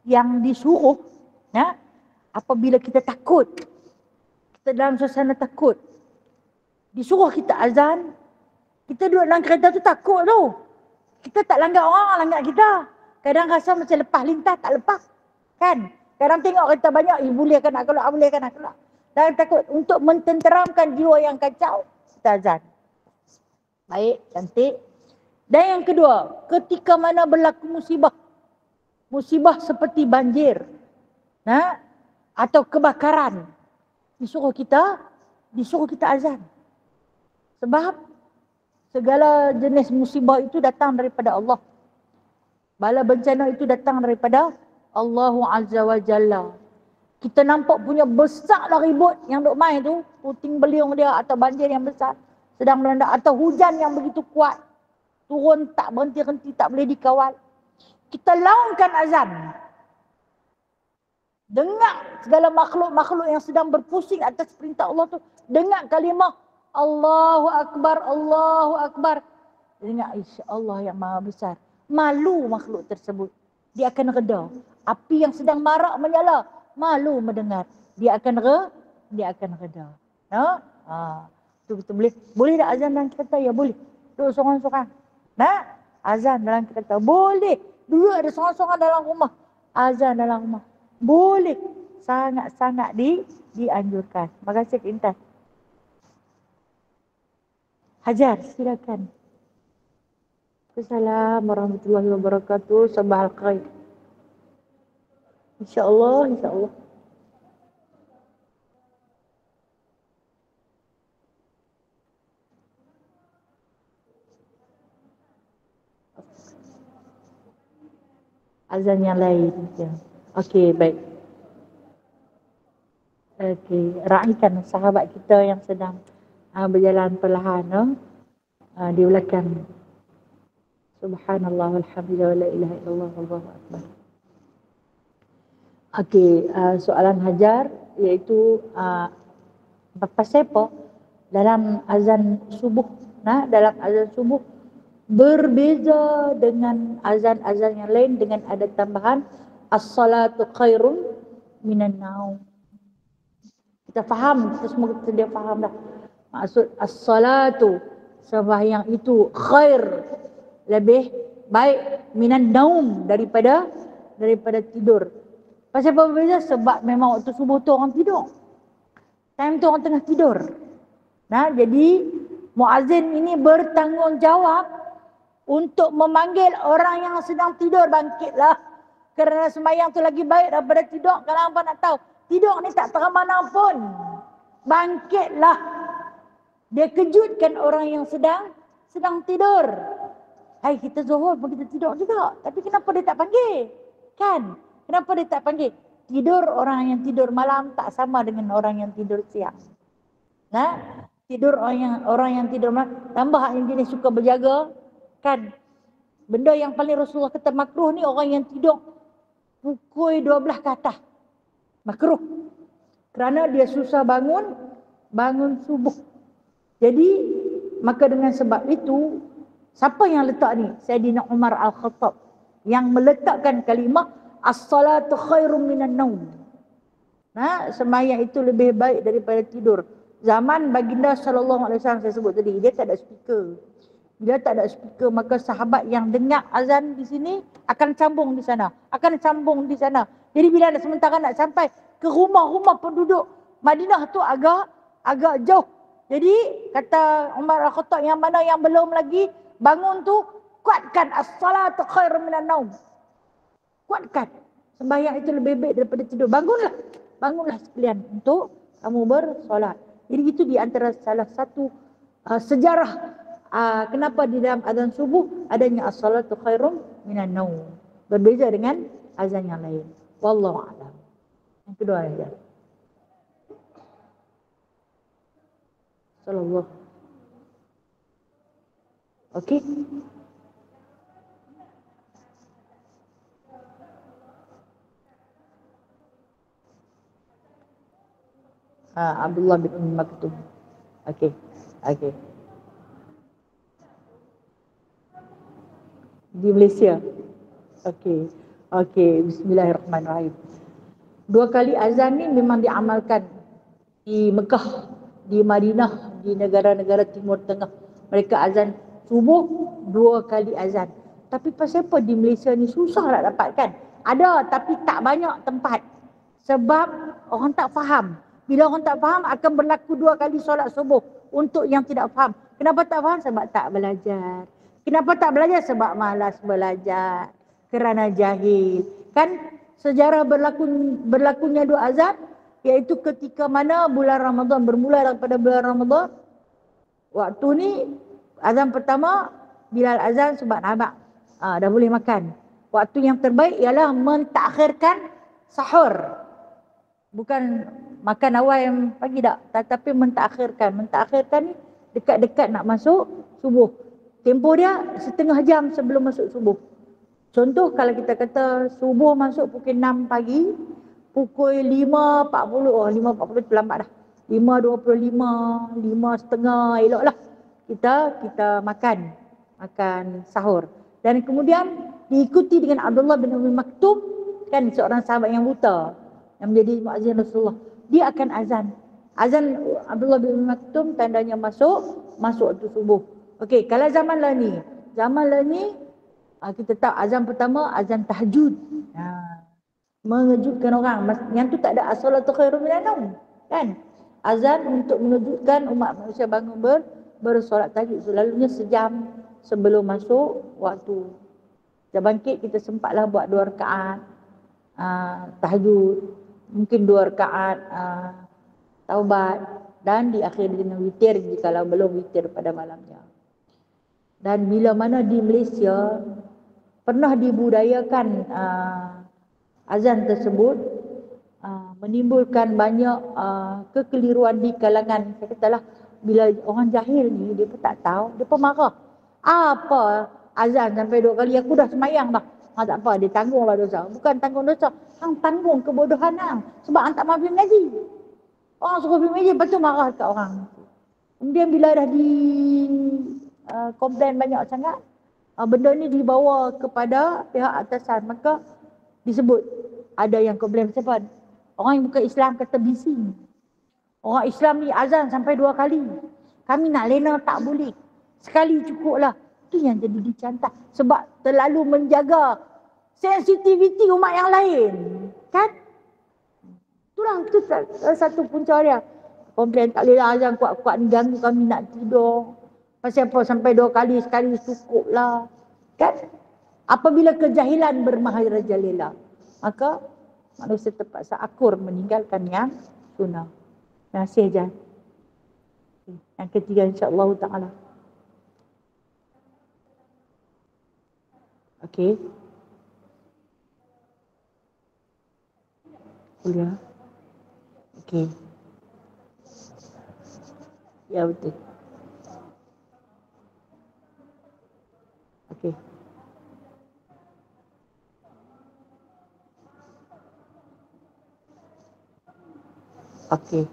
Speaker 1: yang disuruh, apabila kita takut, kita dalam suasana takut, disuruh kita azan, kita duduk dalam kereta tu takut tu. Kita tak langgar orang, langgar kita. Kadang rasa macam lepas lintas, tak lepas. Kan? Kadang tengok kereta banyak, boleh kan nak keluar. Dan takut, untuk mententeramkan jiwa yang kacau, kita azan. Baik, cantik. Dan yang kedua, ketika mana berlaku musibah seperti banjir, atau kebakaran, disuruh kita azan. Sebab segala jenis musibah itu datang daripada Allah. Bala bencana itu datang daripada Allah Azza wa Jalla. Kita nampak punya besarlah ribut yang duk main tu, puting beliung dia atau banjir yang besar sedang melanda atau hujan yang begitu kuat. Turun tak berhenti-henti, tak boleh dikawal. Kita laungkan azan. Dengar segala makhluk-makhluk yang sedang berpusing atas perintah Allah tu. Dengar kalimah Allahu Akbar, Allahu Akbar. Dengar insya-Allah yang maha besar. Malu makhluk tersebut. Dia akan reda. Api yang sedang marak menyala. Malu mendengar. Dia akan reda. No? Tu kita boleh tak azan dalam kereta? Ya boleh. Duduk sorang-sorang. Nah, azan dalam kereta. Boleh. Dulu ada sorang-sorang dalam rumah. Azan dalam rumah. Boleh. Sangat-sangat dianjurkan. Terima kasih Kak Intan. Hajar, silakan. Assalamualaikum warahmatullahi wabarakatuh. Sabah al-khair. InsyaAllah, insyaAllah. Azan yang lain. Ya. Okey, baik. Okey, raikan sahabat kita yang sedang berjalan perlahan, no? Di belakang. Subhanallah, walhamdulillah, wa la ilaha illallah, wallahu akbar. Okey, soalan Hajar iaitu pasal apa dalam azan subuh, dalam azan subuh berbeza dengan azan-azan yang lain dengan ada tambahan as-salatu khairun minan naum. Kita faham, kita semua sedia faham dah. Maksud as-salatu, sembahyang itu khair, lebih baik minan naum daripada tidur. Pasal apa berbeza? Sebab memang waktu subuh tu orang tidur. Time tu orang tengah tidur. Jadi muazzin ini bertanggungjawab untuk memanggil orang yang sedang tidur, bangkitlah. Kerana sembahyang tu lagi baik daripada tidur. Kalau hangpa nak tahu, tidur ni tak terang mana pun. Bangkitlah. Dia kejutkan orang yang sedang tidur. Hai, kita zuhur pun kita tidur juga. Tapi kenapa dia tak panggil? Kan? Kenapa dia tak panggil? Tidur orang yang tidur malam tak sama dengan orang yang tidur siang. Tidur orang yang tidur malam, tambah yang jenis suka berjaga. Kan? Benda yang paling Rasulullah kata makruh ni orang yang tidur pukul 12 ke atas. Makruh. Kerana dia susah bangun subuh. Jadi, maka dengan sebab itu, siapa yang letak ni? Sayyidina Umar Al-Khattab. Yang meletakkan kalimah as-salatu khairum minan naum. Sembahyang itu lebih baik daripada tidur. Zaman baginda sallallahu alaihi wasallam saya sebut tadi, dia tak ada speaker. Bila tak ada speaker, maka sahabat yang dengar azan di sini akan sambung di sana. Jadi bila sementara nak sampai ke rumah-rumah penduduk Madinah tu agak jauh. Jadi kata Umar Al-Khattab, yang mana yang belum lagi bangun tu, kuatkan as-salatu khairum minan naum. Kuatkan. Sembahyang itu lebih baik daripada tidur. Bangunlah sekalian untuk kamu bersolat. Jadi itu di antara salah satu sejarah kenapa di dalam azan subuh adanya as-salatu khairum minan naum. Berbeza dengan azan yang lain. Wallahu a'lam. Yang kedua ya. Sallallahu. Okey. Abdullah bin Maktum. Okey. Di Malaysia. Okey, bismillahirrahmanirrahim. 2 kali azan ni memang diamalkan di Mekah, di Madinah, di negara-negara Timur Tengah. Mereka azan subuh 2 kali azan. Tapi pasal apa di Malaysia ni susah nak dapatkan? Ada tapi tak banyak tempat. Sebab orang tak faham. Bila orang tak faham akan berlaku 2 kali solat subuh untuk yang tidak faham. Kenapa tak faham? Sebab tak belajar. Kenapa tak belajar? Sebab malas belajar. Kerana jahil. Kan sejarah berlakunya 2 azan, iaitu ketika mana bulan Ramadan, bermula daripada bulan Ramadan. Waktu ni azan pertama, Bilal azan sebab nampak dah boleh makan. Waktu yang terbaik ialah mentakhirkan sahur. Bukan makan awal yang pagi tak, tetapi mentakhirkan. Mentakhirkan ni dekat-dekat nak masuk subuh. Tempoh dia setengah jam sebelum masuk subuh. Contoh kalau kita kata subuh masuk pukul 6 pagi, pukul 5.40, 5.40 terlambat dah. 5.25, 5.30 eloklah. Kita makan sahur. Dan kemudian diikuti dengan Abdullah bin Umi Maktum, kan seorang sahabat yang buta yang menjadi muazzin Rasulullah. Dia akan azan. Azan Abdullah bin Umi Maktum tandanya masuk waktu subuh. Okey, kalau zaman lah ni kita tahu azan pertama azan tahajud. Mengejutkan orang. Yang tu tak ada as-salatu khairum minan naum, kan? Azan untuk mengejutkan umat manusia bangun bersolat tahajud. Selalunya sejam sebelum masuk waktu. Kita bangkit, kita sempatlah buat 2 rakaat tahajud, mungkin 2 rakaat taubat, dan diakhiri dengan witir jikalau belum witir pada malamnya. Dan bila mana di Malaysia pernah dibudayakan azan tersebut, menimbulkan banyak kekeliruan di kalangan. Saya katalah, bila orang jahil ni, dia pun tak tahu, dia pun marah. Apa azan sampai 2 kali, aku dah semayang dah. Tak apa, dia tanggunglah dosa. Bukan tanggung dosa, hang tanggung kebodohan hang. Sebab hang tak mahu pergi mengaji. Orang suruh pergi mengaji, lepas tu marah kat orang. Kemudian bila dah di komplain banyak sangat, benda ni dibawa kepada pihak atasan, maka disebut ada yang komplain siapa? Orang yang bukan Islam kata bising. Orang Islam ni azan sampai 2 kali. Kami nak lena tak boleh. Sekali cukup lah. Itu yang jadi dicantak. Sebab terlalu menjaga sensitiviti umat yang lain. Kan? Itulah itu satu punca dia. Komplain tak boleh lah azan kuat-kuat ni, ganggu kami nak tidur. Pasal apa sampai 2 kali, sekali cukup lah. Kan? Apabila kejahilan bermaharajalela, maka manusia terpaksa akur meninggalkan yang sunnah. Terima kasih Jan. Yang ketiga insya-Allah taala. Okey. Kuliah. Okey. Ya betul. Okey. Okey.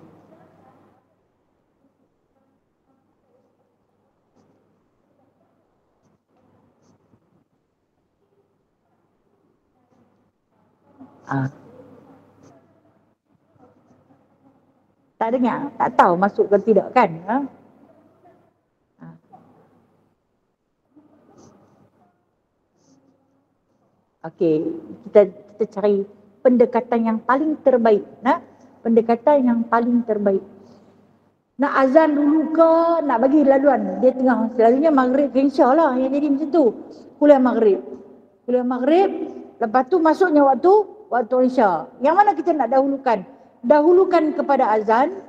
Speaker 1: Tak dengar, tak tahu masuk ke tidak kan? Okey, kita cari pendekatan yang paling terbaik, pendekatan yang paling terbaik. Nak azan dulu ke nak bagi laluan? Dia tengah, selalunya maghrib ke isya lah yang jadi macam tu. Kuliah maghrib, lepas tu masuknya waktu isya. Yang mana kita nak dahulukan? Dahulukan kepada azan,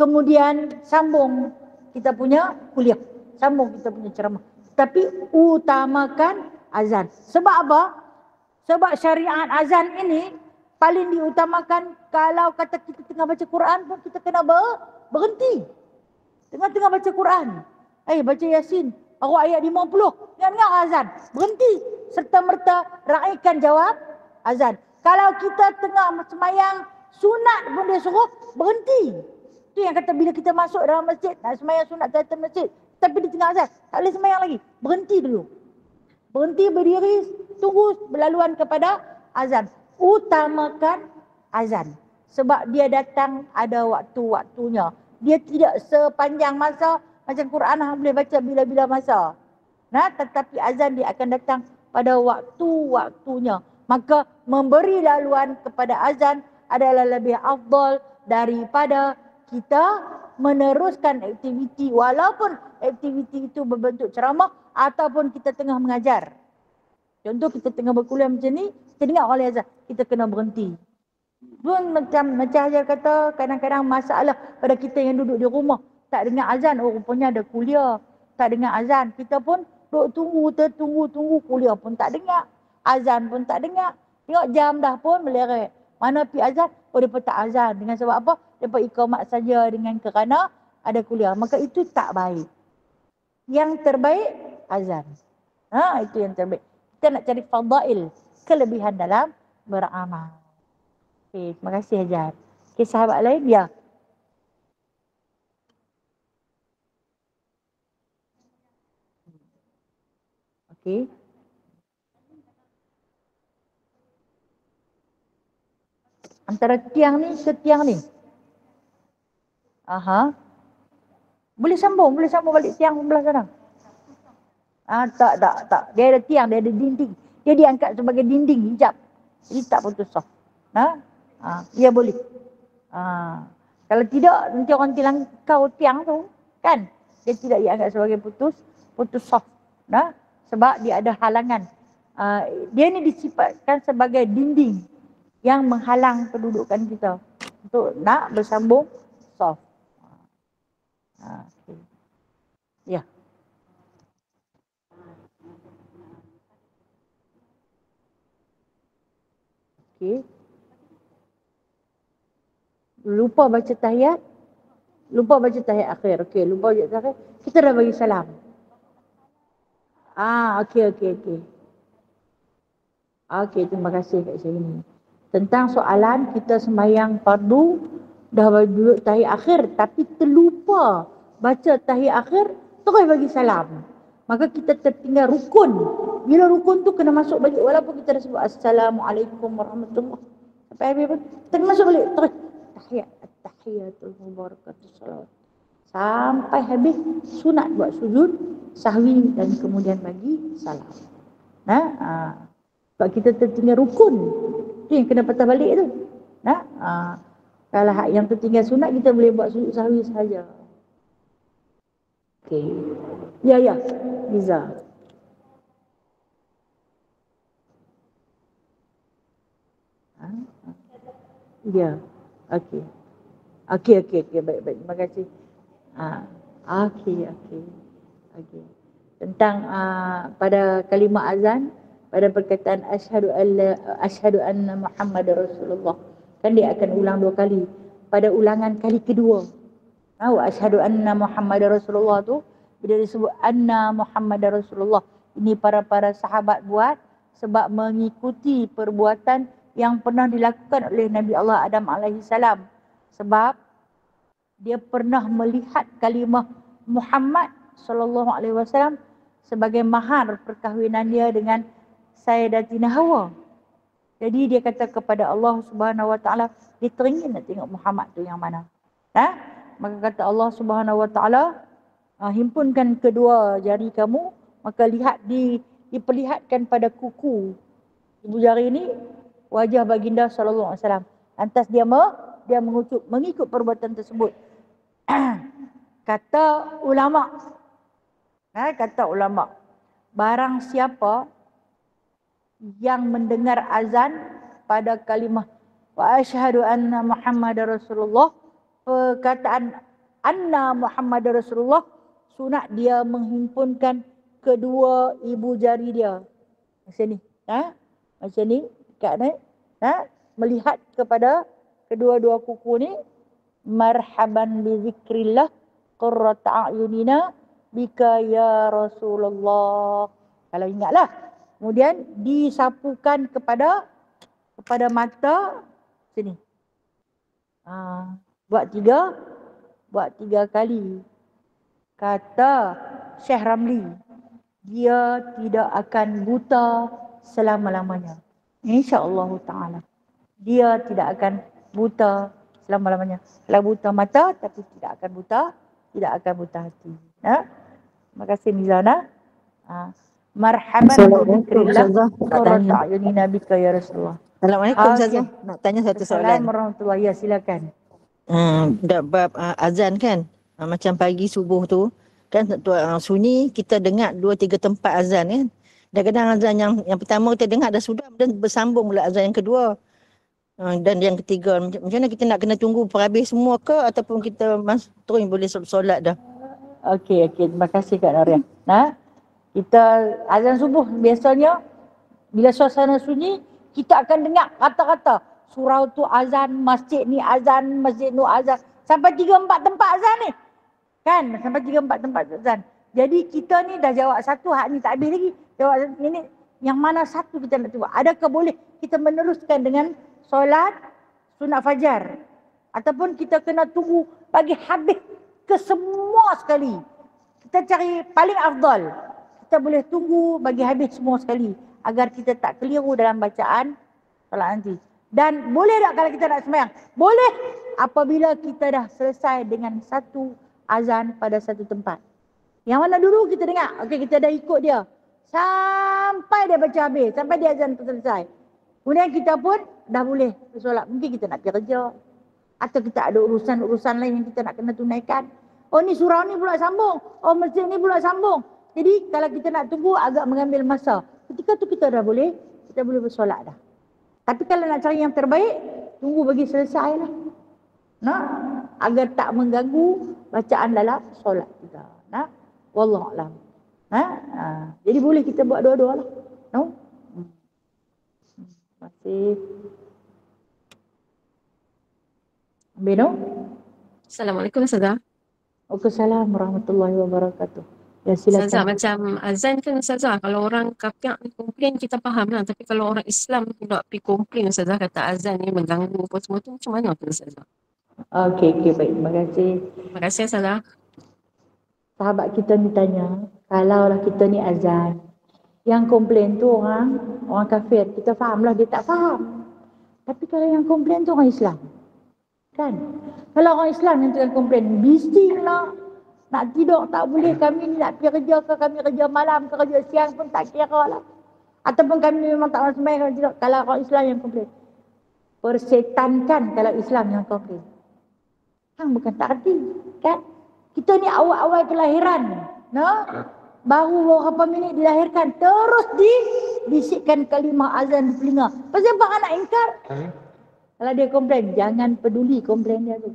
Speaker 1: kemudian sambung kita punya kuliah, sambung kita punya ceramah. Tapi utamakan azan. Sebab apa? Sebab syariat azan ini paling diutamakan. Kalau kata kita tengah baca Quran pun kita kena berhenti. Tengah-tengah baca Quran, baca Yasin, baru ayat 50, dengar azan, berhenti. Serta-merta raikan jawab azan. Kalau kita tengah semayang sunat pun dia suruh berhenti. Itu yang kata bila kita masuk dalam masjid, nak semayang sunat tahiyatul masjid, tapi di tengah azan, tak boleh semayang lagi. Berhenti dulu. Berhenti, berdiri, tunggu berlaluan kepada azan. Utamakan azan. Sebab dia datang ada waktu-waktunya. Dia tidak sepanjang masa macam Quran boleh baca bila-bila masa. Tetapi azan dia akan datang pada waktu-waktunya. Maka memberi laluan kepada azan adalah lebih afdal daripada kita meneruskan aktiviti, walaupun aktiviti itu berbentuk ceramah ataupun kita tengah mengajar. Contoh kita tengah berkuliah macam ni, kita dengar oleh azan, kita kena berhenti. Pun macam Hajar kata, kadang-kadang masalah pada kita yang duduk di rumah, tak dengar azan, rupanya ada kuliah, tak dengar azan, kita pun duduk tunggu kuliah pun tak dengar, azan pun tak dengar. Tengok jam dah pun meleret. Mana pi azan? oh mereka tak azan. Dengan sebab apa? Mereka iqamat saja dengan kerana ada kuliah. Maka itu tak baik. Yang terbaik azan. Itu yang terbaik. Kita nak cari fadail, kelebihan dalam beramal. Okey, terima kasih Hajar. Okey, sahabat lain ya. Okey. Antara tiang ni ke tiang ni? Aha. Boleh sambung balik tiang sebelah sana. Tak. Dia ada tiang, dia ada dinding. Dia diangkat sebagai dinding hijab. Jadi tak putus saf. Ya boleh. Kalau tidak, nanti orang tilangkau tiang tu, kan? Dia tidak dianggap sebagai putus saf. Sebab dia ada halangan. Dia ni disifatkan sebagai dinding yang menghalang kedudukan kita untuk nak bersambung saf. Okay. Ya. Okay. Lupa baca tahiyat akhir. Okey, lupa baca tahiyat akhir. Kita dah bagi salam. Okey. Okey, terima kasih Kak Syahini. Tentang soalan kita sembahyang fardu dah duduk tahiyat akhir tapi terlupa baca tahiyat akhir terus bagi salam. Maka kita tertinggal rukun. Bila rukun tu kena masuk balik walaupun kita dah sebut Assalamualaikum warahmatullahi sampai habis pun kita masuk balik terus tahiyatul mubarakatus salawat sampai habis sunat buat sujud sahwi dan kemudian bagi salam. Sebab kita tertinggal rukun tu yang kena patah balik tu. Kalau yang tertinggal sunat kita boleh buat sujud sahwi saja. Okey. Ya Liza. Ya. Okey. Baik. Terima kasih. Okey. Tentang pada kalimah azan, pada perkataan asyhadu anna Muhammadar Rasulullah. Kan dia akan ulang 2 kali. Pada ulangan kali kedua. Wa asyhadu anna Muhammadar Rasulullah tu bila disebut anna Muhammadar Rasulullah, ini para sahabat buat sebab mengikuti perbuatan yang pernah dilakukan oleh Nabi Allah Adam alaihi salam. Sebab dia pernah melihat kalimah Muhammad sallallahu alaihi wasallam sebagai mahar perkahwinan dia dengan Sayyidatina Hawa. Jadi dia kata kepada Allah Subhanahu wa taala, dia teringin nak tengok Muhammad tu yang mana. Maka kata Allah Subhanahu wa taala, himpunkan kedua jari kamu, maka lihat diperlihatkan pada kuku ibu jari ini wajah baginda sallallahu alaihi wasallam. Lantas dia mengikut perbuatan tersebut. Kata ulama, barang siapa yang mendengar azan pada kalimah wa asyhadu anna Muhammadar Rasulullah, perkataan anna Muhammadar Rasulullah, sunat dia menghimpunkan kedua ibu jari dia. Macam ni. Macam ni. Dekat ni. Melihat kepada kedua-dua kuku ni. Marhaban bi zikrillah qurrata a'yunina bika ya Rasulullah. Kalau ingatlah. Kemudian disapukan kepada mata sini. Buat tiga kali. Kata Syekh Ramli, dia tidak akan buta selama-lamanya. InsyaAllah ta'ala. Dia tidak akan buta selama-lamanya. Kalau buta mata, tapi tidak akan buta hati. Terima kasih Mizana. Marhaban bizikrillah qurrata a'yunina bika ya Rasulullah.
Speaker 2: Assalamualaikum Ustazah. Nak tanya satu soalan.
Speaker 1: Assalamualaikum warahmatullahi wabarakatuh. Silakan.
Speaker 2: Bab azan kan. Macam pagi subuh tu kan sunyi kita dengar 2-3 tempat azan kan. Kadang-kadang azan yang pertama kita dengar dah sudah dan bersambung pula azan yang kedua. Dan yang ketiga macam mana kita nak kena tunggu perhabis semua ke ataupun kita terus boleh solat dah?
Speaker 1: Okey, terima kasih Kak Naria. Kita azan subuh biasanya bila suasana sunyi kita akan dengar rata-rata surau tu azan, masjid ni azan, masjid tu azan. Sampai 3-4 tempat azan ni. Kan? Sampai 3-4 tempat azan. Jadi kita ni dah jawab satu, hak ni tak habis lagi. Jawab satu, ini yang mana satu kita nak tengok. Adakah boleh kita meneruskan dengan solat sunat fajar? Ataupun kita kena tunggu bagi habis ke semua sekali. Kita cari paling afdal. Kita boleh tunggu bagi habis semua sekali. Agar kita tak keliru dalam bacaan solat nanti. Dan boleh tak kalau kita nak sembahyang? Boleh apabila kita dah selesai dengan satu azan pada satu tempat. Yang mana dulu kita dengar, okey kita dah ikut dia. Sampai dia baca habis, sampai dia azan selesai. Kemudian kita pun dah boleh bersolat. Mungkin kita nak pergi kerja. Atau kita ada urusan-urusan lain yang kita nak kena tunaikan. Oh ni surau ni pula sambung. Oh masjid ni pula sambung. Jadi kalau kita nak tunggu agak mengambil masa. Ketika tu kita dah boleh, kita boleh bersolat dah. Tapi kalau nak cari yang terbaik, tunggu bagi selesai lah. Nah, agar tak mengganggu bacaan dalam solat kita. Nah, wallahualam. Jadi boleh kita buat dua-dua lah. No? Masih. Beno?
Speaker 3: Assalamualaikum Ustazah.
Speaker 1: Waalaikumsalam warahmatullahi wabarakatuh. Ya silakan.
Speaker 3: Ustazah, macam azan kan Ustazah, kalau orang kafir komplain kita faham lah. Tapi kalau orang Islam pula pergi komplain Ustazah kata azan ni mengganggu apa semua tu, macam mana tu Ustazah?
Speaker 1: Okey, baik. Terima kasih.
Speaker 3: Terima kasih Ustazah.
Speaker 1: Sahabat kita ni tanya, kalaulah kita ni azan, yang komplain tu orang kafir, kita fahamlah dia tak faham. Tapi kalau yang komplain tu orang Islam, kan? Kalau orang Islam yang tengah komplain, bising lah, nak tidur tak boleh, kami ni nak pergi kerja ke, kami kerja malam ke, kerja siang pun tak kira lah. Ataupun kami memang tak mahu sembahyang kalau tidur. Kalau orang Islam yang komplain, persetankan kalau Islam yang komplain. Hang bukan tak erti, kan? Kita ni awal-awal kelahiran, no? Baru beberapa minit dilahirkan, terus dibisikkan kalimah azan di telinga. Pasal apa anak ingkar? Kalau dia komplain, jangan peduli komplain dia tu.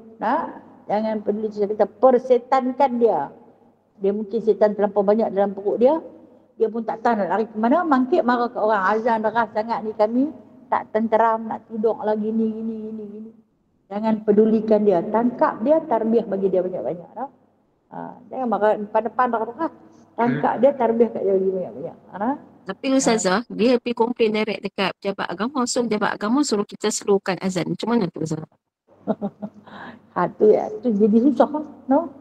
Speaker 1: Jangan peduli, kita persetankan dia. Dia mungkin setan terlampau banyak dalam perut dia. Dia pun tak tahu nak lari ke mana. Mangkit marah ke orang. Azan deras sangat ni kami. Tak tenteram, nak tidur lagi gini. Jangan pedulikan dia. Tangkap dia, tarbiyah bagi dia banyak-banyak. Jangan marah depan-depan deras. Tangkap dia, tarbiyah kat dia lagi banyak-banyak.
Speaker 3: Tapi Ustazah, dia pergi komplain direct dekat pejabat agama. So pejabat agama suruh kita slowkan azan. Macam mana tu Ustazah?
Speaker 1: Tu jadi susah, no?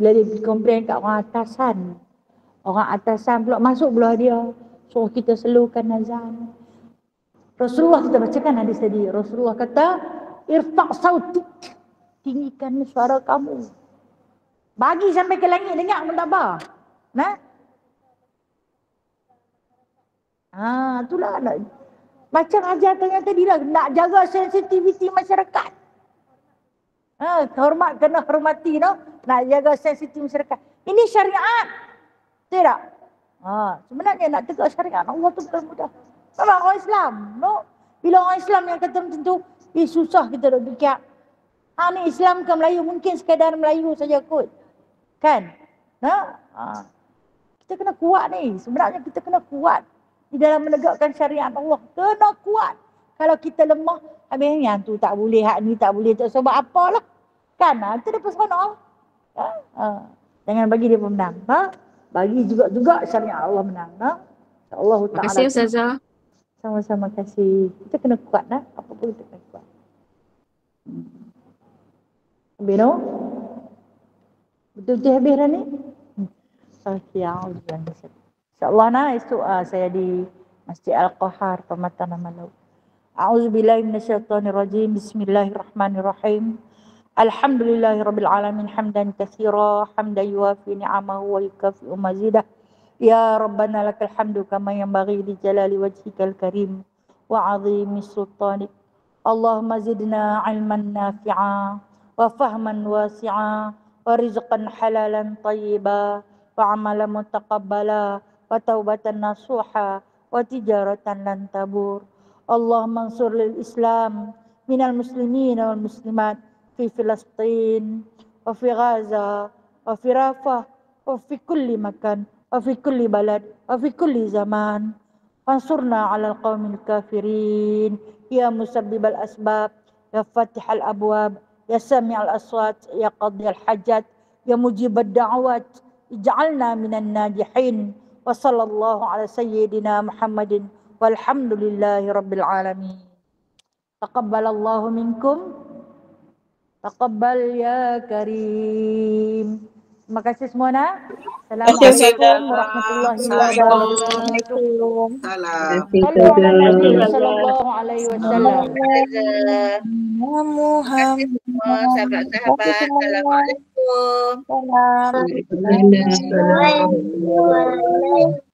Speaker 1: Bila dia pergi komplain kat orang atasan. Orang atasan pula masuk belah dia. Suruh kita slowkan azan. Rasulullah kita bacakan hadis tadi. Rasulullah kata, irfa' sautik. Tinggikan suara kamu. Bagi sampai ke langit dengar pun tak apa. Itulah macam ajar tanya tadi lah, nak jaga sensitiviti masyarakat. Kena hormati, no? Nak jaga sensitiviti masyarakat. Ini syariat. Tidak? Sebenarnya nak tegak syariat Allah tu bukan mudah. Memang orang Islam, no? Bila orang Islam yang kata macam tu, susah kita duk fikir. Ni Islam ke Melayu, mungkin sekadar Melayu saja kot. Kan? Kita kena kuat ni. Sebenarnya kita kena kuat di dalam menegakkan syariat Allah. Kena kuat. Kalau kita lemah, habis yang tu tak boleh, hak ni tak boleh, tak sebab apalah. Kan? Itu dia personal. Jangan bagi dia pemenang. Bagi juga syariat Allah menang. InsyaAllah ta'ala.
Speaker 3: Terima kasih Ustazah.
Speaker 1: Sama-sama kasih. Kita kena kuat lah. Apa pun kita kena kuat. Habis no? Betul-betul habis dah ni? Okey, InsyaAllah esok saya di Masjid Al-Qahar, Pematang Malau. A'udzubillahi minasyaitonirrajim. Bismillahirrahmanirrahim. Alhamdulillahirabbil alamin hamdan katsira hamdan yuwafi ni'amahu wa yukafi'u mazidah. Ya Rabbana lakal hamdu kama yanbaghi li jalali wajhikal karim wa 'azimi sultanik. Allahumma zidna 'ilman nafi'a wa fahman wasi'a wa rizqan halalan tayyiba wa 'amalan mutaqabbala wa taubatan nasuha wa tijaratan lan tabur. Allahumma ansur lil Islam minal muslimin wal muslimat fi Filastin wa fi Gaza wa fi Rafah wa fi kulli makan wa fi kulli balad wa fi kulli zaman. fansurna 'alal qaumil kafirin. Ya musabbibal asbab, ya fatihal abwab, ya sami'al aswat, ya qadiyal hajat, ya mujibad da'awat, ij'alna minan najihin. Wa sallallahu ala sayyidina Muhammadin walhamdulillahi rabbil alamin. Taqabbalallahu minkum, taqabbal ya karim. Terima kasih semuanya. Assalamualaikum warahmatullahi wabarakatuh.
Speaker 4: Salam.
Speaker 1: Sallu ala Nabi sallallahu alaihi wasallam.
Speaker 4: Muhammad. Sahabat-sahabat. Assalamualaikum.
Speaker 1: Salam.
Speaker 3: Waalaikumsalam.